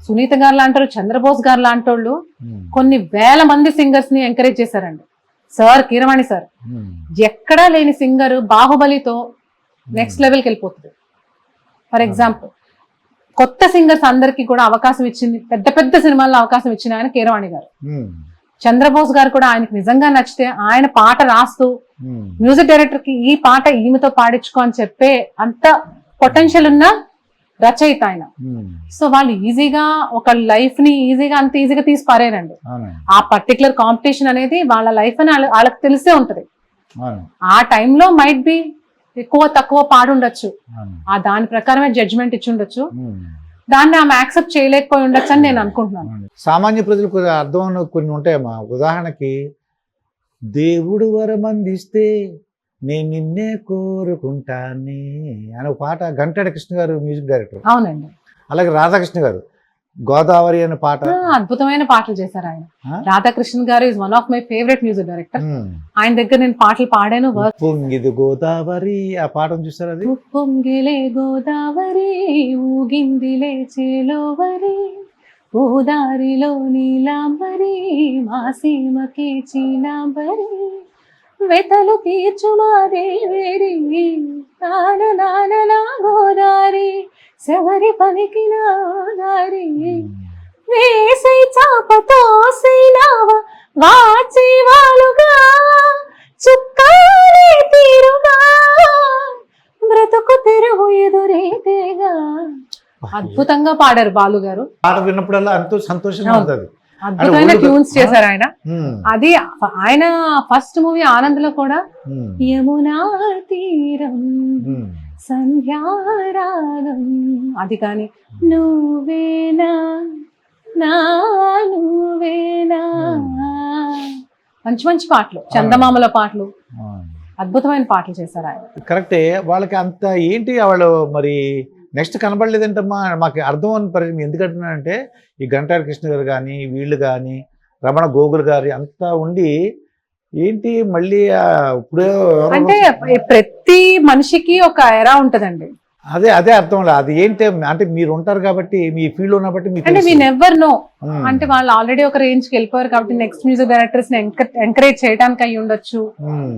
సునీత గారు లాంటి, చంద్రబోస్ గారు లాంటోళ్ళు కొన్ని వేల మంది సింగర్స్ ని ఎంకరేజ్ చేశారండి. సార్ కీరవాణి సార్ ఎక్కడా లేని సింగర్ బాహుబలితో నెక్స్ట్ లెవెల్కి వెళ్ళిపోతుంది. ఫర్ ఎగ్జాంపుల్, కొత్త సింగర్స్ అందరికి కూడా అవకాశం ఇచ్చింది, పెద్ద పెద్ద సినిమాల్లో అవకాశం ఇచ్చిన ఆయన కీరవాణి గారు. చంద్రబోస్ గారు కూడా ఆయనకి నిజంగా నచ్చితే ఆయన పాట రాస్తూ మ్యూజిక్ డైరెక్టర్ కి ఈ పాట ఈమెతో పాడించుకో అని చెప్పే అంత పొటెన్షియల్ ఉన్న రచయిత ఆయన. సో వాళ్ళు ఈజీగా ఒక లైఫ్ ని అంత ఈజీగా తీసి పారేరండి. ఆ పర్టికులర్ కాంపిటీషన్ అనేది వాళ్ళ లైఫ్ అని వాళ్ళకి తెలిసే ఉంటది. ఆ టైంలో మైట్ బి ఎక్కువ తక్కువ పాడుండొచ్చు, ఆ దాని ప్రకారమే జడ్జిమెంట్ ఇచ్చి ఉండొచ్చు. దాన్ని ఆమె యాక్సెప్ట్ చేయలేకపోయి ఉండొచ్చు అని నేను అనుకుంటున్నాను. సామాన్య ప్రజలకు అర్థం కొన్ని ఉంటాయమ్మా. ఉదాహరణకి, దేవుడు వరం అందిస్తే నేను నిన్నే కోరుకుంటానే అని ఒక పాట గంటాడి కృష్ణ గారు మ్యూజిక్ డైరెక్టర్. అవునండి. అలాగే రాధాకృష్ణ గారు గోదావరి అనే పాట, అద్భుతమైన పాటలు చేశారు ఆయన. రాధాకృష్ణ గారు is one of my favourite music director. ఆయన దగ్గర నేను పాటలు పాడాను. పొంగిది గోదావరి ఆ పాటను చూసారు? అది పొంగిలే గోదావరి ఊగిందిలే చేలోవరి ఊదారిలో నీలాంబరి మా సీమకి చీలాంబరి వెతలు తీర్చుమాదేవేరి నాన గోదారి శవరి పలికిన దారి వేసై చాపతో సైనావ వాచి వాలుగా చుక్కాలే తీరుగా బ్రతుకు తెరువు ఎదురేగా. అద్భుతంగా పాడారు బాలు గారు. పాట విన్నప్పుడల్లా ఎంతో సంతోషంగా ఉంటుంది. అద్భుతమైన ట్యూన్స్ చేశారు ఆయన. అది ఆయన ఫస్ట్ మూవీ ఆనంద్ లో కూడా యమునా తీరం సంధ్యారాగం అది, కానీ నువ్వేనా నా నువ్వేనా, మంచి మంచి పాటలు, చందమామల పాటలు, అద్భుతమైన పాటలు చేశారు ఆయన. కరెక్టే. వాళ్ళకి అంత ఏంటి వాళ్ళు మరి నెక్స్ట్ కనబడలేదంటమ్మా. మాకు అర్థం అని పరిస్థితి ఎందుకంటున్నానంటే, ఈ గంటాడి కృష్ణ గారు కానీ, వీళ్ళు కానీ, రమణ గోగుల్ గారి అంతా ఉండి ఏంటి మళ్ళీ ఇప్పుడే అంటే ప్రతి మనిషికి ఒక ఎరా ఉంటదండి. అదే అదే అర్థం లేదు. అది ఏంటి అంటే మీరు ఉంటారు కాబట్టి మీ ఫీల్డ్ ఉన్నప్పటి మీకు అంటే వీ తెలుసు. Never know. Hmm. అంటే వాళ్ళు ఆల్రెడీ ఒక రేంజ్ కి వెళ్ళిపోయారు కాబట్టి నెక్స్ట్ మ్యూజిక్ డైరెక్టర్స్ ని ఎంకరేజ్ చేయడానికి అయి ఉండొచ్చు, Hmm.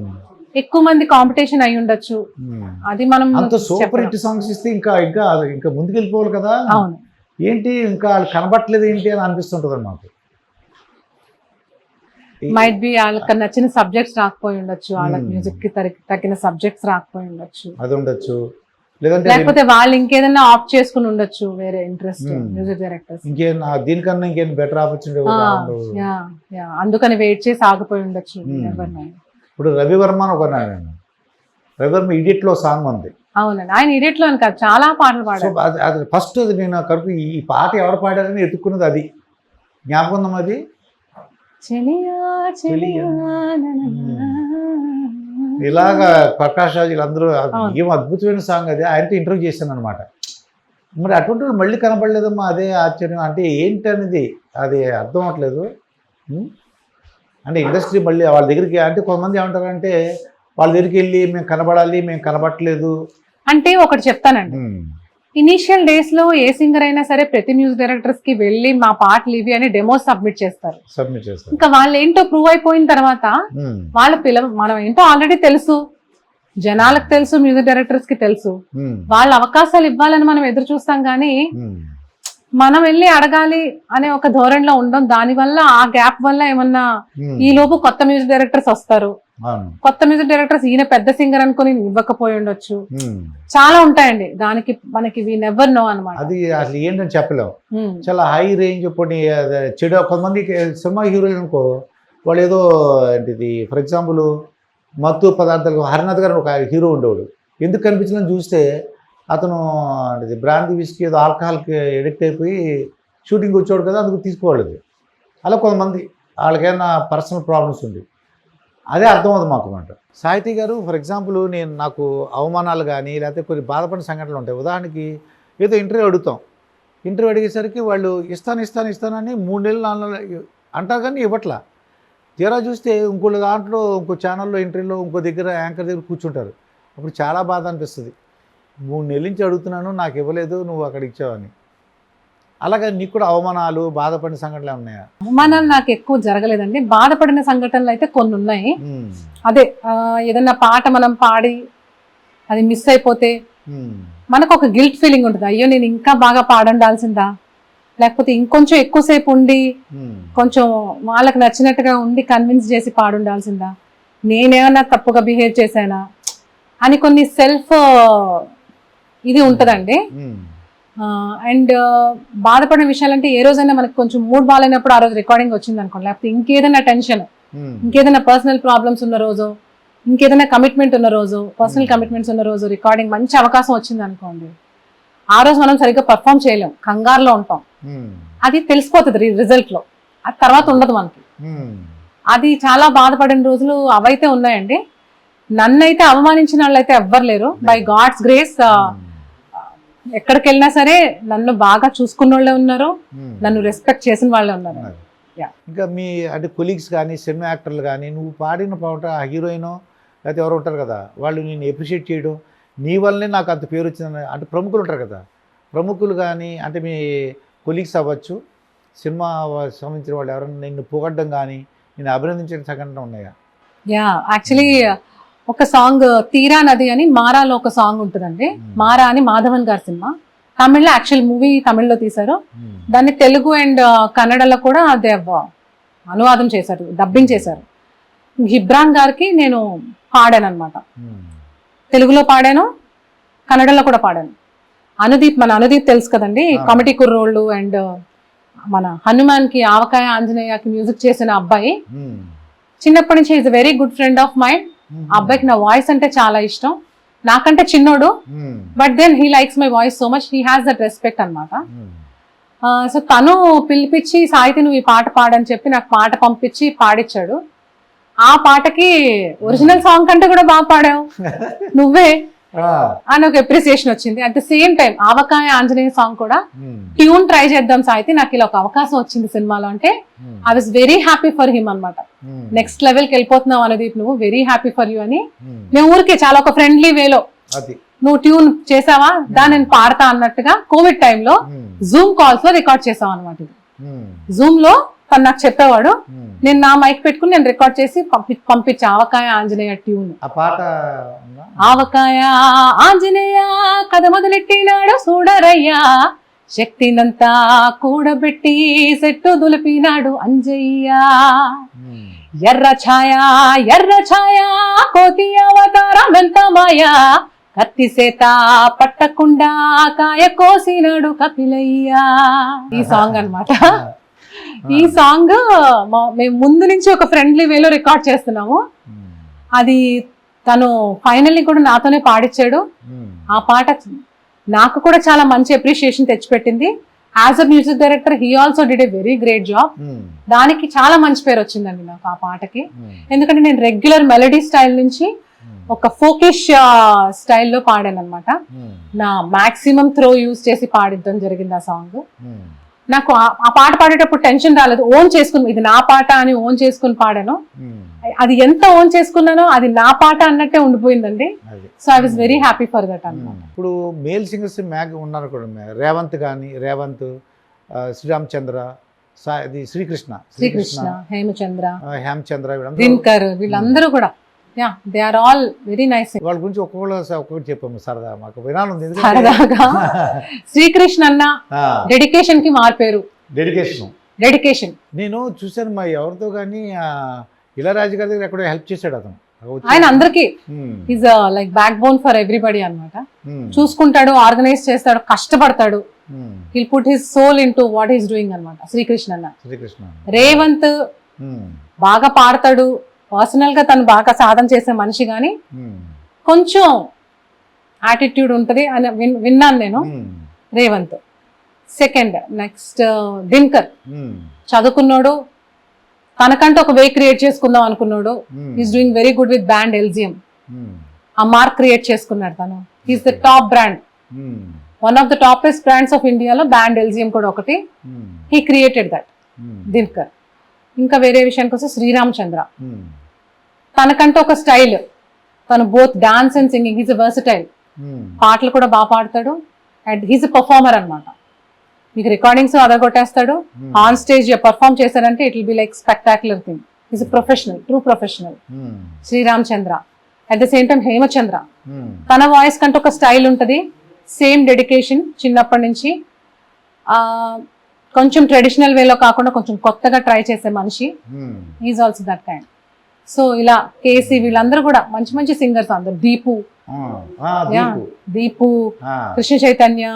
ఎక్కువ మంది కాంపిటీషన్ అయి ఉండొచ్చు. Hmm. అది మనం అంత సూపర్ చెప్పలేం. హిట్ సాంగ్స్ ఇస్తే ఇంకా ఇంకా ఇంకా ముందుకు వెళ్ళిపోవాలి కదా. అవును. ఏంటి ఇంకా వాళ్ళు కనబట్టలేదు ఏంటి అని అనిపిస్తుంటది మాకు. మైట్ బి వాళ్ళకి నచ్చిన సబ్జెక్ట్స్ రాకపోయి ఉండొచ్చు, వాళ్ళకి Hmm. మ్యూజిక్ కి తగిన సబ్జెక్ట్స్ రాకపోయి ఉండొచ్చు, అది ఉండొచ్చు, లేదంటే లేకపోతే వాళ్ళు ఇంకేదైనా ఆప్ట్ చేసుకుని ఉండొచ్చు వేరే ఇంట్రెస్ట్ Hmm. Music directors. ఇంకేం దీనికన్నా ఇంకేం బెటర్ ఆపర్చునిటీ. అందుకని వెయిట్ చేసి ఆగిపోయి ఉండొచ్చు. Hmm. Never know. ఇప్పుడు రవివర్మ అని ఒక రవివర్మ ఇడియట్ లో సాంగ్ ఉంది. అవునండి, ఆయన ఇడియట్ లో అని కాదు, చాలా పాటలు సో పాడారు. అది ఫస్ట్ అది నేను కడుపు ఈ పాట ఎవరు పాడారని ఎత్తుక్కున్నది అది జ్ఞాపకం ఉందా అది. చెలియా చెలియా నననా. ఇలాగా ప్రకాష్ రాజ్ వీళ్ళందరూ అవును. ఏం అద్భుతమైన సాంగ్ అది. ఆయనతో ఇంటర్వ్యూ చేశాను అనమాట. మరి అటువంటి వాళ్ళు మళ్ళీ కనపడలేదమ్మా, అదే ఆశ్చర్యం. అంటే ఏంటి అనేది అది అర్థం అవ్వట్లేదు. ఉం? అంటే ఇండస్ట్రీ మళ్ళీ వాళ్ళ దగ్గరికి అంటే కొంతమంది ఏమంటారంటే వాళ్ళ దగ్గరికి వెళ్ళి మేము కనబడాలి, మేము కనబడట్లేదు. అంటే ఒకటి చెప్తానండి, ఇనీషియల్ డేస్ లో ఏ సింగర్ అయినా సరే ప్రతి మ్యూజిక్ డైరెక్టర్స్ కి వెళ్ళి మా పాటలు ఇవి అని డెమోస్ సబ్మిట్ చేస్తారు. సబ్మిట్ చేస్తారు. ఇంకా వాళ్ళు ఏంటో ప్రూవ్ అయిపోయిన తర్వాత ఉం. వాళ్ళ మనం ఏంటో ఆల్రెడీ తెలుసు, జనాలకు తెలుసు, మ్యూజిక్ డైరెక్టర్స్ కి తెలుసు. ఉం. వాళ్ళ అవకాశాలు ఇవ్వాలని మనం ఎదురు చూస్తాం కానీ ఉం. మనం వెళ్ళి అడగాలి అనే ఒక ధోరణిలో ఉండడం. దానివల్ల ఆ గ్యాప్ వల్ల ఏమన్నా ఉం. ఈ లోపు కొత్త మ్యూజిక్ డైరెక్టర్స్ వస్తారు. అవును. కొత్త మ్యూజిక్ డైరెక్టర్స్ ఈయన పెద్ద సింగర్ అనుకుని ఇవ్వకపోయి ఉండొచ్చు. ఉం. చాలా ఉంటాయండి దానికి, మనకి వి నెవర్ నో అనమాట. అది అసలు ఏంటని చెప్పలేము. చాలా హై రేంజ్ కొన్ని చెడు కొంతమంది సినిమా హీరోలు అనుకో, వాళ్ళు ఏదో ఏంటిది ఫర్ ఎగ్జాంపుల్ మత్తు పదార్థాలు హరినాథ్ గారు ఒక హీరో ఉండేవాడు. ఎందుకు కనిపించదని చూస్తే అతను అంటే బ్రాంతి విస్కీ ఏదో ఆల్కహాల్కి ఎడిక్ట్ అయిపోయి షూటింగ్ వచ్చేవాడు కదా, అందుకు తీసుకోవాలి. అలా కొంతమంది వాళ్ళకైనా పర్సనల్ ప్రాబ్లమ్స్ ఉంది. అదే అర్థమవుతుంది మాకు మాట. సాహితీ గారు ఫర్ ఎగ్జాంపుల్ నాకు అవమానాలు కానీ లేకపోతే కొన్ని బాధపడిన సంఘటనలు ఉంటాయి. ఉదాహరణకి ఏదో ఇంటర్వ్యూ అడుగుతాం. ఇంటర్వ్యూ అడిగేసరికి వాళ్ళు ఇస్తానని 3 నెలలు 4 నెలలు అంటారు కానీ ఇవ్వట్లా. తీరా చూస్తే ఇంకో దాంట్లో ఇంకో ఛానల్లో ఇంటర్వ్యూలో ఇంకో దగ్గర యాంకర్ దగ్గర కూర్చుంటారు. అప్పుడు చాలా బాధ అనిపిస్తుంది. 3 నెలల నుంచి అడుగుతున్నాను, నాకు ఇవ్వలేదు, నువ్వు అక్కడ ఇచ్చావని. అలాగే నీకు కూడా అవమానాలు బాధపడిన సంఘటనలు ఉన్నాయా? అవమానాలు నాకు ఎక్కువ జరగలేదండి, బాధపడిన సంఘటనలు అయితే కొన్ని ఉన్నాయి. ఉం. అదే ఏదన్నా పాట మనం పాడి అది మిస్ అయిపోతే ఉం. మనకు ఒక గిల్ట్ ఫీలింగ్ ఉంటుంది. అయ్యో నేను ఇంకా బాగా పాడండాల్సిందా, లేకపోతే ఇంకొంచెం ఎక్కువసేపు ఉండి ఉం. కొంచెం వాళ్ళకి నచ్చినట్టుగా ఉండి కన్విన్స్ చేసి పాడుండాల్సిందా, నేనేమన్నా తప్పుగా బిహేవ్ చేశానా అని కొన్ని సెల్ఫ్ ఇది ఉంటుందండి. ఉం. అండ్ బాధపడిన విషయాలంటే ఏ రోజైనా మనకు కొంచెం మూడ్ బాగాలేనప్పుడు ఆ రోజు రికార్డింగ్ వచ్చింది అనుకోండి, లేకపోతే ఇంకేదైనా టెన్షన్, ఉం. ఇంకేదైనా పర్సనల్ ప్రాబ్లమ్స్ ఉన్న రోజు, ఇంకేదైనా కమిట్మెంట్ ఉన్న రోజు, పర్సనల్ కమిట్మెంట్స్ ఉన్న రోజు రికార్డింగ్ మంచి అవకాశం వచ్చింది అనుకోండి, ఆ రోజు మనం సరిగ్గా పర్ఫామ్ చేయలేం, కంగారులో ఉంటాం. ఉం. అది తెలిసిపోతుంది రిజల్ట్ లో, అది తర్వాత ఉండదు మనకి. ఉం. అది చాలా బాధపడిన రోజులు అవైతే ఉన్నాయండి. నన్నైతే అవమానించిన వాళ్ళు అయితే ఎవ్వరు లేరు. బై గాడ్స్ గ్రేస్ ఎక్కడికి వెళ్ళినా సరే నన్ను బాగా చూసుకున్న వాళ్ళే ఉన్నారు, ఉం. నన్ను రెస్పెక్ట్ చేసిన వాళ్ళే ఉన్నారు. Yeah. ఇంకా మీ అంటే కొలీగ్స్ కానీ సినిమా యాక్టర్లు కానీ నువ్వు పాడిన పాట ఆ హీరోయిన్ లేకపోతే ఎవరు ఉంటారు కదా, వాళ్ళు నేను అప్రిషియేట్ చేయడం నీ వల్లనే నాకు అంత పేరు వచ్చిందని అంటే ప్రముఖులు ఉంటారు కదా, ప్రముఖులు కానీ అంటే మీ కొలీగ్స్ అవ్వచ్చు, సినిమా సంబంధించిన వాళ్ళు ఎవరైనా నిన్ను పొగడ్డం కానీ నేను అభినందించిన సంఘటన ఉన్నాయా? యా, యాక్చువల్లీ ఒక సాంగ్ తీరా నది అని మారాలో ఒక సాంగ్ ఉంటుందండి. మారా అని మాధవన్ గారి సినిమా, తమిళ్లో యాక్చువల్ మూవీ తమిళ్లో తీశారు. దాన్ని తెలుగు అండ్ కన్నడలో కూడా అదే అనువాదం చేశారు, డబ్బింగ్ చేశారు. జిబ్రాన్ గారికి నేను పాడాను అనమాట. తెలుగులో పాడాను, కన్నడలో కూడా పాడాను. మన అనుదీప్ తెలుసు కదండి, కమిటీ కుర్రోళ్ళు అండ్ మన హనుమాన్ కి ఆవకాయ ఆంజనేయకి మ్యూజిక్ చేసిన అబ్బాయి. చిన్నప్పటి నుంచి is very good friend of mind. ఆ అబ్బాయికి నా వాయిస్ అంటే చాలా ఇష్టం. నాకంటే చిన్నోడు, but then he likes my voice so much, he has that respect అనమాట. సో తను పిలిపించి సాహితీ నువ్వు ఈ పాట పాడని చెప్పి నాకు పాట పంపించి పాడిచ్చాడు. ఆ పాటకి ఒరిజినల్ సాంగ్ కంటే కూడా బాగా పాడావు నువ్వే అని ఒక అప్రిసియేషన్ వచ్చింది. At the same time avakaya Anjaneya song కూడా ట్యూన్ ట్రై చేద్దాం సాహితీ, నాకు ఇలా ఒక అవకాశం వచ్చింది సినిమాలో అంటే I was very happy for him అనమాట. నెక్స్ట్ లెవెల్ కి వెళ్ళిపోతున్నావు అనుదీప్, నువ్వు వెరీ హ్యాపీ ఫర్ యూ అని. మేము ఊరికే చాలా ఒక ఫ్రెండ్లీ వేలో నువ్వు ట్యూన్ చేసావా దాన్ని నేను పాడతా అన్నట్టుగా కోవిడ్ టైంలో జూమ్ కాల్స్ లో రికార్డ్ చేసాం అనమాట. ఇది జూమ్ లో తను నాకు చెప్పేవాడు, నేను నా మైక్ పెట్టుకుని నేను రికార్డ్ చేసి పంపించా ఆవకాయ ఆంజనేయ ట్యూన్. ఆ పాట ఆవకాయ ఆంజనేయ కథ మొదలెట్టినాడు చూడరయ్యా, శక్తినంతా కూడబెట్టి సెట్టు దులిపినాడు అంజయ్య, ఎర్ర ఛాయ కోతి అవతారం ఎంత మాయా, కత్తి సేత పట్టకుండా కాయ కోసినాడు కపిలయ్యా. ఈ సాంగ్ అన్నమాట. ఈ సాంగ్ మేము ముందు నుంచి ఒక ఫ్రెండ్లీ వేలో రికార్డ్ చేస్తున్నాము. అది తను ఫైనల్లీ కూడా నాతోనే పాడించాడు. ఆ పాట నాకు కూడా చాలా మంచి అప్రిషియేషన్ తెచ్చిపెట్టింది. As a music director he also did a very great job. దానికి చాలా మంచి పేరు వచ్చిందండి నాకు ఆ పాటకి. ఎందుకంటే నేను రెగ్యులర్ మెలడీ స్టైల్ నుంచి ఒక ఫోకిష్ స్టైల్లో పాడాను అనమాట. నా మాక్సిమం త్రో యూజ్ చేసి పాడిద్దాం జరిగింది ఆ సాంగ్. నాకు ఆ పాట పాడేటప్పుడు టెన్షన్ రాలేదు. ఓన్ చేసుకుని ఇది నా పాట అని ఓన్ చేసుకుని పాడాను. అది ఎంత ఓన్ చేసుకున్నానో అది నా పాట అన్నట్టే ఉండిపోయిందండి. So I was very happy for that అన్నమాట. ఇప్పుడు మేల్ సింగర్స్ ఉన్నారు కూడా, రేవంత్ కానీ, రేవంత్, శ్రీరామచంద్ర, శ్రీకృష్ణ, హేమచంద్ర, దినకర్, వీళ్ళందరూ కూడా they are all very nice. వాళ్ళ గురించి ఒక్కొక్కటి చెప్పాము సరదా, మాకు వినాలి. సరదాగా శ్రీకృష్ణ అన్న డెడికేషన్ కి మారిపోయారు. డెడికేషన్ నేను చూశాను మా ఎవరితో కానీ, ఇళయరాజు గారి దగ్గర ఎక్కడో హెల్ప్ చేశాడు అతను. ఆయన అందరికి is like backbone for everybody అన్నమాట. చూసుకుంటాడు, ఆర్గనైజ్ చేస్తాడు, కష్టపడతాడు. He'll put his soul into what is doing అనమాట శ్రీకృష్ణ అన్న. రేవంత్ బాగా పాడతాడు, పర్సనల్ గా తను బాగా సాధన చేసే మనిషి, కానీ కొంచెం యాటిట్యూడ్ ఉంటది అని విన్నాను నేను. రేవంత్ సెకండ్. నెక్స్ట్ దినకర్ చదువుకున్నాడు, తనకంటే ఒక వే క్రియేట్ చేసుకుందాం అనుకున్నాడు. Is doing very good with band LGM. ఆ మార్క్ క్రియేట్ చేసుకున్నాడు తను. Is the top brand, one of the toppest brands of ఇండియాలో బ్యాండ్ ఎల్జిఎం కూడా ఒకటి. He created that Dinakar. ఇంకా వేరే విషయానికి వస్తే శ్రీరామచంద్ర, తనకంటే ఒక స్టైల్, తను both dance and singing. He's versatile, పాటలు కూడా బాగా పాడతాడు అండ్ హీస్ పర్ఫార్మర్ అనమాట. మీకు రికార్డింగ్స్ అదగొట్టేస్తాడు. ఆన్ స్టేజ్ పర్ఫార్మ్ చేశాడంటే it will be like spectacular thing. He's professional, true professional. Sreeramachandra. At the same time Hemachandra, తన వాయిస్ కంటే ఒక స్టైల్ ఉంటుంది, సేమ్ డెడికేషన్ చిన్నప్పటి నుంచి. కొంచెం ట్రెడిషనల్ వేలో కాకుండా కొంచెం కొత్తగా ట్రై చేసే మనిషి. Is also that kind. So ఇలా కేసీ వీళ్ళందరూ కూడా మంచి మంచి సింగర్స్ అందరు. దీపు, కృష్ణ చైతన్య,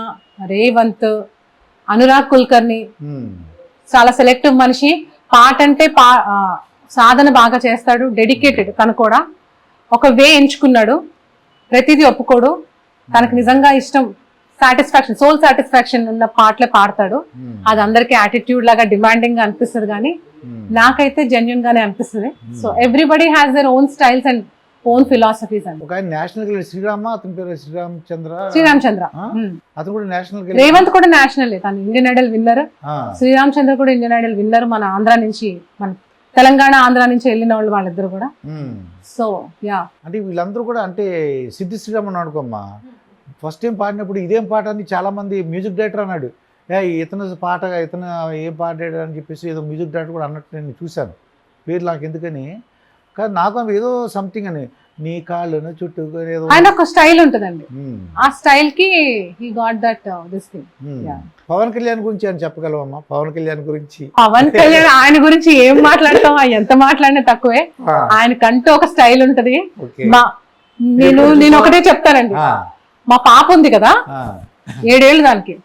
రేవంత్, అనురాగ్ కుల్కర్ని. చాలా సెలెక్టివ్ మనిషి. పాట అంటే సాధన బాగా చేస్తాడు, డెడికేటెడ్. తను కూడా ఒక వే ఎంచుకున్నాడు, ప్రతిదీ ఒప్పుకోడు. తనకు నిజంగా ఇష్టం, సాటిస్ఫాక్షన్, సోల్ సాటిస్ఫాక్షన్ ఉన్న పాటలే పాడతాడు. అది అందరికి యాటిట్యూడ్ లాగా డిమాండింగ్ గా అనిపిస్తుంది, కానీ నాకైతే జెన్యున్ గానే అనిపిస్తుంది. So everybody has their own styles and own philosophies అండి. శ్రీరామచంద్ర, అతను కూడా నేషనల్. రేవంత్ కూడా నేషనల్, తను ఇండియన్ ఐడల్ విన్నర్. శ్రీరామచంద్ర కూడా ఇండియన్ ఐడల్ విన్నర్. మన ఆంధ్ర నుంచి, మన తెలంగాణ ఆంధ్ర నుంచి వెళ్ళిన వాళ్ళు వాళ్ళిద్దరు కూడా. సో యా, అంటే వీళ్ళందరూ కూడా, అంటే సిద్ధి శ్రీరామన్ అనుకోమ్మా, ఫస్ట్ టైం పాడినప్పుడు ఇదేం పాట అని చాలా మంది మ్యూజిక్ డైరెక్టర్ అన్నాడు. ఇతను ఏం పాడాడు అని చెప్పేసి ఏదో మ్యూజిక్ డైరెక్టర్ కూడా అన్నట్టు నేను చూశాను. పేరు నాకు ఎందుకని, కానీ నాకు ఏదో సంథింగ్ అని, నీ కాళ్ళను చుట్టూ ఆయన ఒక స్టైల్ ఉంటుందండి. ఆ స్టైల్ కి he got that this thing. Pawan Kalyan గురించి అని చెప్పగలవమ్మా? పవన్ కళ్యాణ్ గురించి, ఆయన గురించి ఏం మాట్లాడతాం, ఎంత మాట్లాడినా తక్కువే. ఆయనకంటూ ఒక స్టైల్ ఉంటది. నేను ఒకటే చెప్తానండి, మా పాప ఉంది కదా, 7 ఏళ్ళు దానికి.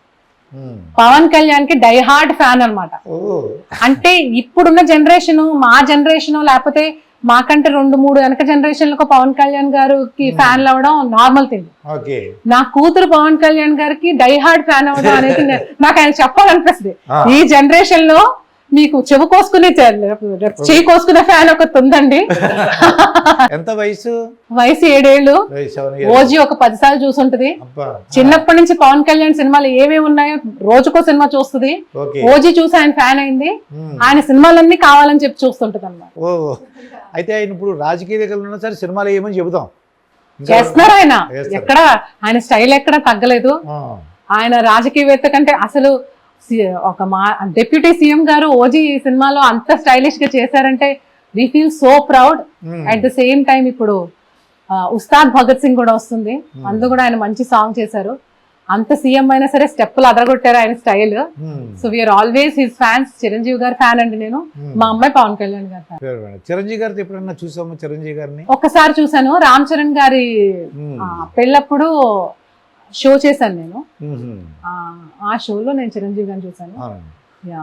పవన్ కళ్యాణ్ కి డై హార్డ్ ఫ్యాన్ అన్నమాట. అంటే ఇప్పుడున్న జనరేషన్, మా జనరేషన్, లేకపోతే మాకంటే 2-3 వెనక జనరేషన్లకు పవన్ కళ్యాణ్ గారికి ఫ్యాన్లు అవ్వడం నార్మల్ థింగ్. నా కూతురు పవన్ కళ్యాణ్ గారికి డై హార్డ్ ఫ్యాన్ అవ్వడం అనేది నాకు ఆయన చెప్పాలనిపిస్తుంది. ఈ జనరేషన్ లో మీకు చెవు కోసుకునే, చెయ్యి కోసుకునే ఫ్యాన్ ఒకటి ఉందండి. ఎంత వయసు? 7 ఏళ్ళు. ఓజీ ఒక 10 సార్లు చూసుంటది. చిన్నప్పటి నుంచి పవన్ కళ్యాణ్ సినిమాలు ఏమేమి ఉన్నాయో రోజుకో సినిమా చూస్తుంది. ఓజీ చూసి ఆయన ఫ్యాన్ అయింది. ఆయన సినిమాలన్నీ కావాలని చెప్పి చూస్తుంటది అన్నమాట. అయితే ఆయన ఇప్పుడు రాజకీయ దగ్గర ఉన్నా సరే సినిమాలు ఏమని చెబుతాం. చేస్తున్నారు ఆయన. చేస్తారు. ఎక్కడ ఆయన స్టైల్ ఎక్కడ తగ్గలేదు. ఆయన రాజకీయవేత్త కంటే అసలు ఒక డిప్యూటీ సీఎం గారు ఓజీ సినిమాలో అంత స్టైలిష్ గా చేశారంటే we feel so proud. At the same time ఇప్పుడు ఉస్తాద్ భగత్ సింగ్ కూడా వస్తుంది, అందులో కూడా ఆయన మంచి సాంగ్ చేశారు. అంత సీఎం అయినా సరే స్టెప్పులు అదరగొట్టారు ఆయన style. So we are always his fans. Chiranjeevi గారి ఫ్యాన్ అండి నేను, మా అమ్మాయి పవన్ కళ్యాణ్ గారి ఫ్యాన్. చిరంజీవి గారితో ఎప్పుడన్నా చూసాము చిరంజీవి గారిని? ఒక్కసారి చూసాను, రామ్ చరణ్ గారి పెళ్ళప్పుడు షో చేశాను నేను. ఆ షోలో నేను చిరంజీవి గారిని చూసాను.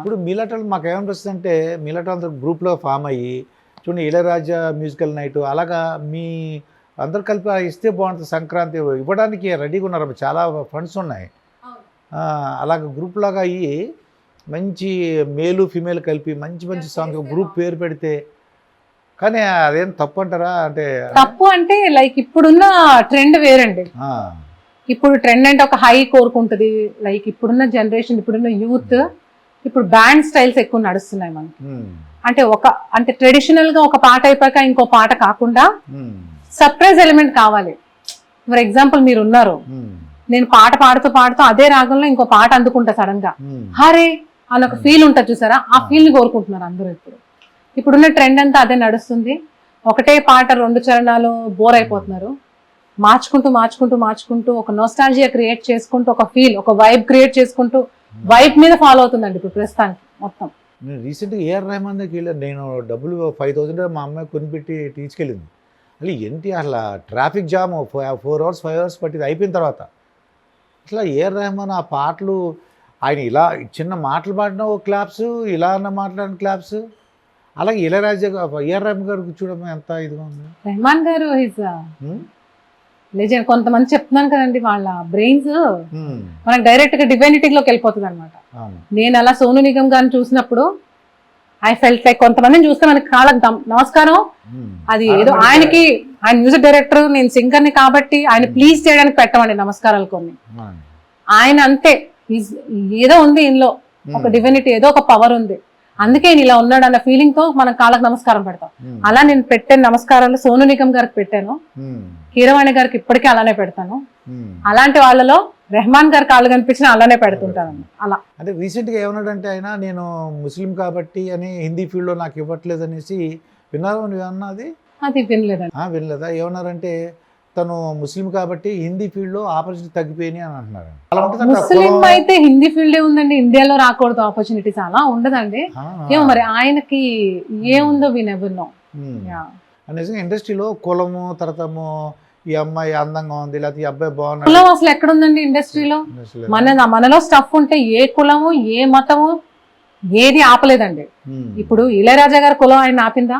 ఇప్పుడు మీలాటలు మాకు ఏమనిపిస్తుంది అంటే, మీలాటలు గ్రూప్లో ఫామ్ అయ్యి చూడండి, ఇళయరాజా మ్యూజికల్ నైట్ అలాగా మీ అందరు కలిపి ఇస్తే బాగుంటుంది. సంక్రాంతి ఇవ్వడానికి రెడీగా ఉన్నారు, చాలా ఫండ్స్ ఉన్నాయి. అలాగ గ్రూప్ లాగా అయ్యి మంచి మేలు ఫిమేల్ కలిపి మంచి మంచి సాంగ్ గ్రూప్ పేరు పెడితే, కానీ అదేం తప్పు అంటారా? అంటే తప్పు అంటే లైక్ ఇప్పుడున్న ట్రెండ్ వేరండి. ఇప్పుడు ట్రెండ్ అంటే ఒక హై కోరుకుంటది. లైక్ ఇప్పుడున్న జనరేషన్, ఇప్పుడున్న యూత్ ఇప్పుడు బ్యాండ్ స్టైల్స్ ఎక్కువ నడుస్తున్నాయి మనకి. అంటే ట్రెడిషనల్ గా ఒక పాట అయిపోయాక ఇంకో పాట కాకుండా సర్ప్రైజ్ ఎలిమెంట్ కావాలి. ఫర్ ఎగ్జాంపుల్ మీరు ఉన్నారు, నేను పాట పాడుతూ పాడుతూ అదే రాగంలో ఇంకో పాట అందుకుంటా సడన్ గా, హరే అని ఒక ఫీల్ ఉంటుంది చూసారా, ఆ ఫీల్ ని కోరుకుంటున్నారు అందరూ. ఇప్పుడున్న ట్రెండ్ అంతా అదే నడుస్తుంది. ఒకటే పాట 2 చరణాలు బోర్ అయిపోతున్నారు. మార్చుకుంటూ ఒక నోస్టాల్జియా క్రియేట్ చేసుకుంటూ, ఒక ఫీల్, ఒక వైబ్ క్రియేట్ చేసుకుంటూ వైబ్ మీద ఫాలో అవుతుందండి ఇప్పుడు ప్రస్తుతానికి మొత్తం. నేను రీసెంట్గా ఏఆర్ రెహమాన్ దగ్గరికి వెళ్ళాను. నేను డబ్బులు 5,000 మా అమ్మాయి కొనిపెట్టి తీసుకెళ్ళింది. అసలు ఏంటి అసలు ట్రాఫిక్ జామ్ 4 hours 5 hours పట్టింది. అయిపోయిన తర్వాత అసలు ఏఆర్ రెహమాన్ ఆ పాటలు ఆయన ఇలా చిన్న మాటలు పాడిన ఓ క్లాప్స్, ఇలా అన్న మాట్లాడిన క్లాప్స్, అలాగే ఇళయరాజా ఏఆర్ రెహమాన్ గారు చూడడం ఎంత ఇదిగా ఉంది. రెహమాన్ గారు లెజెండ్. కొంతమంది చెప్తున్నాను కదండి, వాళ్ళ బ్రెయిన్స్ మనకు డైరెక్ట్ గా డివైనిటీలోకి వెళ్ళిపోతుంది అనమాట. నేను అలా సోను నిగమ్ గారిని చూసినప్పుడు ఐ ఫెల్ట్ లైక్ కొంతమందిని చూస్తే మనకి కాళ్ళకి నమస్కారం. అది ఏదో ఆయనకి, ఆయన మ్యూజిక్ డైరెక్టర్, నేను సింగర్ ని కాబట్టి ఆయన ప్లీజ్ చేయడానికి పెట్టమండి నమస్కారాలు కొన్ని. ఆయన అంతే, ఏదో ఉంది ఇందులో ఒక డివైనిటీ, ఏదో ఒక పవర్ ఉంది, అందుకే నేను ఇలా ఉన్నాడు అన్న ఫీలింగ్ తో మనం కాళ్ళకి నమస్కారం పెడతాం. అలా నేను పెట్టాను నమస్కారాలు. సోను నిగమ్ గారికి పెట్టాను, కీరవాణి గారికి ఇప్పటికీ అలానే పెడతాను. అలాంటి వాళ్ళలో రెహమాన్ గారి కాళ్ళు కనిపించిన అలానే పెడుతుంటాను. అలా అంటే రీసెంట్గా ఏమన్నాడంటే ఆయన, నేను ముస్లిం కాబట్టి అని హిందీ ఫీల్డ్లో నాకు ఇవ్వట్లేదు అనేసి విన్నారా? అన్నది అది వినలేదండి. వినలేదా? ఏమన్నారంటే తను ముస్లిం కాబట్టి హిందీ ఫీల్డ్ లో ఆపర్చునిటీ తగ్గిపోయినాయి అని అంటున్నారు. ముస్లిం అయితే హిందీ ఫీల్డ్ ఉందండి, ఇండియాలో రాకూడదు ఆపర్చునిటీస్, అలా ఉండదండి. ఏమో మరి ఆయనకి ఏముందో వి నెవర్ నో. నిజంగా ఇండస్ట్రీలో కులము, తర్వాతము ఈ అమ్మాయి అందంగా ఉంది, లేకపోతే ఈ అబ్బాయి బాగున్నాడు, కులం అసలు ఎక్కడ ఉందండి ఇండస్ట్రీలో? మనలో స్టఫ్ ఉంటే ఏ కులము ఏ మతము ఏది ఆపలేదండి. ఇప్పుడు ఇళయరాజా గారి కులం ఆయన ఆపిందా?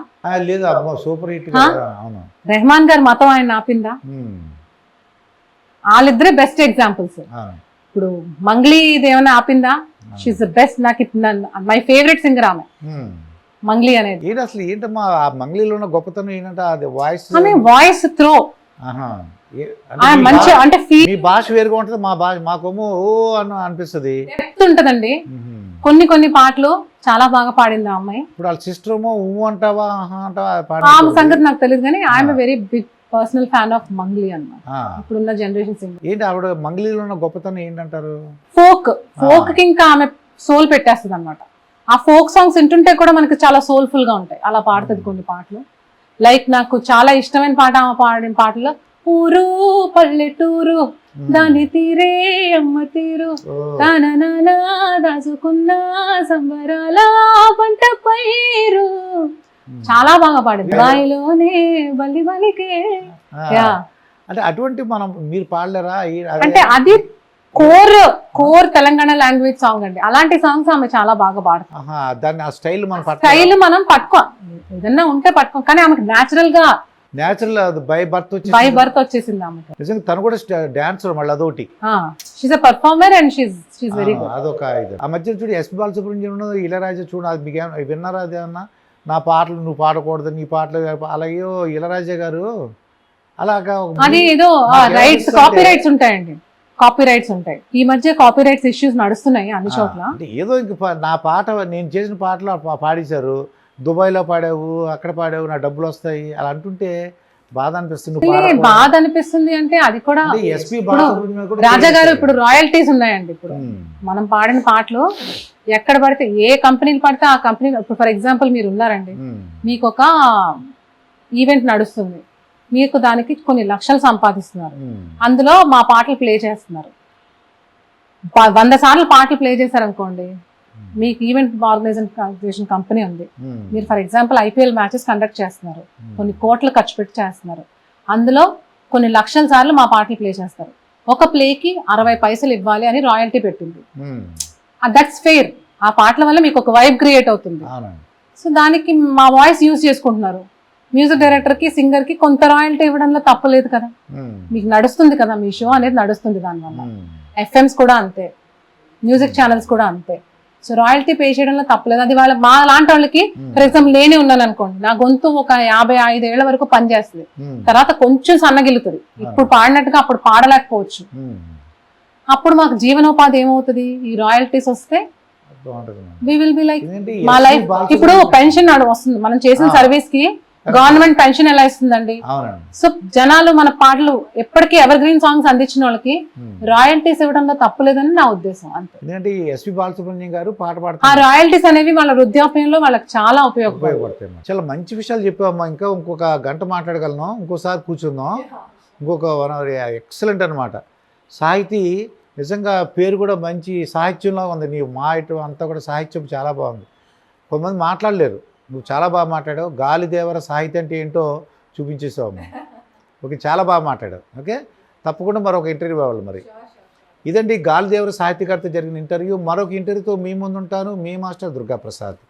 లేదు, సూపర్ హిట్. రెహమాన్ గారి మతం ఆయన ఆపిందా? వాళ్ళిద్దరే బెస్ట్ ఎగ్జాంపుల్స్. ఇప్పుడు మంగ్లీ ఇది ఏమైనా ఆపిందా? She's the best. నాకు మై ఫేవరెట్ సింగర్ ఆమె మంగ్లీ అనేది. ఏంటి అసలు ఏంటమ్మా మంగ్లీలో ఉన్న గొప్పతనం ఏంటంటే అది వాయిస్, వాయిస్ త్రో మంచి, అంటే మీ భాష వేరుగా ఉంటుంది, మా భాష మాకేమో ఓ అని అనిపిస్తుంది ఉంటదండి. కొన్ని పాటలు చాలా బాగా పాడింది ఆ అమ్మాయి. ఇప్పుడు వాళ్ళ సిస్టర్ ఏమో అంటావా అంటావా ఆమె సంగతి నాకు తెలియదు, కానీ I am very big personal fan of Mangli అన్నమాట. ఇప్పుడున్న జనరేషన్ సింగర్. ఏంటి ఆవిడ మంగ్లీలో ఉన్న గొప్పతనం ఏంటంటారు? ఫోక్ కి ఇంకా ఆమె సోల్ పెట్టేస్తుంది అనమాట. ఆ ఫోక్ సాంగ్స్ వింటుంటే కూడా మనకి చాలా సోల్ఫుల్ గా ఉంటాయి, అలా పాడుతుంది కొన్ని పాటలు. లైక్ నాకు చాలా ఇష్టమైన పాట ఆమె పాడిన పాటలో, ఊరు పల్లెటూరు దాని తీరే అమ్మ తీరు తాననా దాచుకున్న సంబరాల పంట పైరు, చాలా బాగా పాడింది. బాయిలోనే బలి బలికే. అంటే అటువంటి మనం మీరు పాడలేరా? అంటే అది కోర్ తెలంగాణ లాంగ్వేజ్ సాంగ్ అండి. అలాంటి సాంగ్స్ ఆమె చాలా బాగా పాడుతుంది. దాన్ని ఆ స్టైల్ మనం పట్టుకో, ఏదన్నా ఉంటే పట్టుకో, కానీ ఆమెకు నేచురల్ బై బర్త్ వచ్చేసింది ఆమె. నిజంగా తను కూడా డాన్సర్, మళ్ళీ అదొకటి. She's a performer and she's very good. అదొక ఇది. ఆ మధ్య చూడు ఎస్పీ బాలసుబ్రహ్మణ్యం, ఇళయరాజా చూడు, అది మీకు విన్నారా? అదేమన్నా నా పాటలు నువ్వు పాడకూడదు, నీ పాటలు అలాగే ఇళయరాజా గారు అలాగా. అది ఏదో రైట్స్, కాపీ రైట్స్ ఉంటాయండి, కాపీ రైట్స్ ఉంటాయి. ఈ మధ్య కాపీ రైట్స్ ఇష్యూస్ నడుస్తున్నాయి అన్ని చోట్ల. ఏదో ఇంక నా పాట, నేను చేసిన పాటలు పాడేశారు, దుబాయ్లో పాడావు, అక్కడ పాడావు, నా డబ్బులు వస్తాయి అలా అంటుంటే బాధ అనిపిస్తుంది నువ్వు పాడకపోవడం. బాధ అనిపిస్తుంది అంటే అది కూడా అంటే ఎస్పి ఇప్పుడు రాజా గారు ఇప్పుడు రాయల్టీస్ ఉన్నాయండి. ఇప్పుడు మనం పాడిన పాటలు ఎక్కడ పడితే ఏ కంపెనీలు పడితే ఆ కంపెనీ, ఇప్పుడు ఫర్ ఎగ్జాంపుల్ మీరు ఉన్నారండి, మీకు ఒక ఈవెంట్ నడుస్తుంది, మీకు దానికి కొన్ని లక్షలు సంపాదిస్తున్నారు, అందులో మా పాటలు ప్లే చేస్తున్నారు, 100 సార్లు పాటలు ప్లే చేశారనుకోండి, మీకు ఈవెంట్ ఆర్గనైజేషన్ కంపెనీ ఉంది, మీరు for example IPL matches conduct చేస్తున్నారు, కొన్ని కోట్లు ఖర్చు పెట్టి చేస్తున్నారు, అందులో కొన్ని లక్షల సార్లు మా పాటలు ప్లే చేస్తారు, ఒక ప్లేకి 60 పైసలు ఇవ్వాలి అని రాయల్టీ పెట్టింది. That's fair. ఆ పాటల వల్ల మీకు ఒక వైబ్ క్రియేట్ అవుతుంది. సో దానికి మా వాయిస్ యూజ్ చేసుకుంటున్నారు. మ్యూజిక్ డైరెక్టర్ కి, సింగర్ కి కొంత రాయల్టీ ఇవ్వడంలో తప్పలేదు కదా, మీకు నడుస్తుంది కదా, మీ షో అనేది నడుస్తుంది దానివల్ల. FMs కూడా అంతే, మ్యూజిక్ ఛానల్స్ కూడా అంతే. సో రాయల్టీ పే చేయడంలో తప్పలేదు. అది వాళ్ళ మా లాంటి వాళ్ళకి ఫర్ ఎగ్జాంపుల్ నేనే ఉన్నాను అనుకోండి, నా గొంతు ఒక 55 ఏళ్ల వరకు పనిచేస్తుంది, తర్వాత కొంచెం సన్నగిలుతుంది, ఇప్పుడు పాడినట్టుగా అప్పుడు పాడలేకపోవచ్చు, అప్పుడు మాకు జీవనోపాధి ఏమవుతుంది, ఈ రాయల్టీస్ వస్తే వి విల్ బి లైక్ మా లైఫ్. ఇప్పుడు పెన్షన్ వస్తుంది, మనం చేసిన సర్వీస్ కి గవర్నమెంట్ పెన్షన్ ఎలా ఇస్తుందండి. సో జనాలు మన పాటలు ఎప్పటికీ ఎవర్ గ్రీన్ సాంగ్స్ అందించిన వాళ్ళకి రాయల్టీస్ ఇవ్వడంలో తప్పులేదని నా ఉద్దేశం. అంతే. ఎస్పి బాలసుబ్రహ్మణ్యం గారు పాట ఆ పాడుతారు, రాయల్టీస్ అనేవి వాళ్ళ వృద్ధాప్యంలో వాళ్ళకి చాలా ఉపయోగపడతాయి. చాలా మంచి విషయాలు చెప్పామమ్మా. ఇంకా ఇంకొక గంట మాట్లాడగలను, ఇంకోసారి కూర్చుందాం. ఇంకొక ఎక్సలెంట్ అనమాట. సాహితీ నిజంగా పేరు కూడా మంచి సాహిత్యంలో ఉంది. నీ మాట అంతా కూడా సాహిత్యం చాలా బాగుంది. కొంతమంది మాట్లాడలేరు, నువ్వు చాలా బాగా మాట్లాడావు. గాలిదేవర సాహిత్యం అంటే ఏంటో చూపించేసావు. ఓకే, చాలా బాగా మాట్లాడావు. ఓకే, తప్పకుండా మరొక ఇంటర్వ్యూ అవ్వాలి. మరి ఇదండి గాలిదేవర సాహిత్యకారితో జరిగిన ఇంటర్వ్యూ. మరొక ఇంటర్వ్యూతో మీ ముందు ఉంటాను. మీ మాస్టర్ దుర్గాప్రసాద్.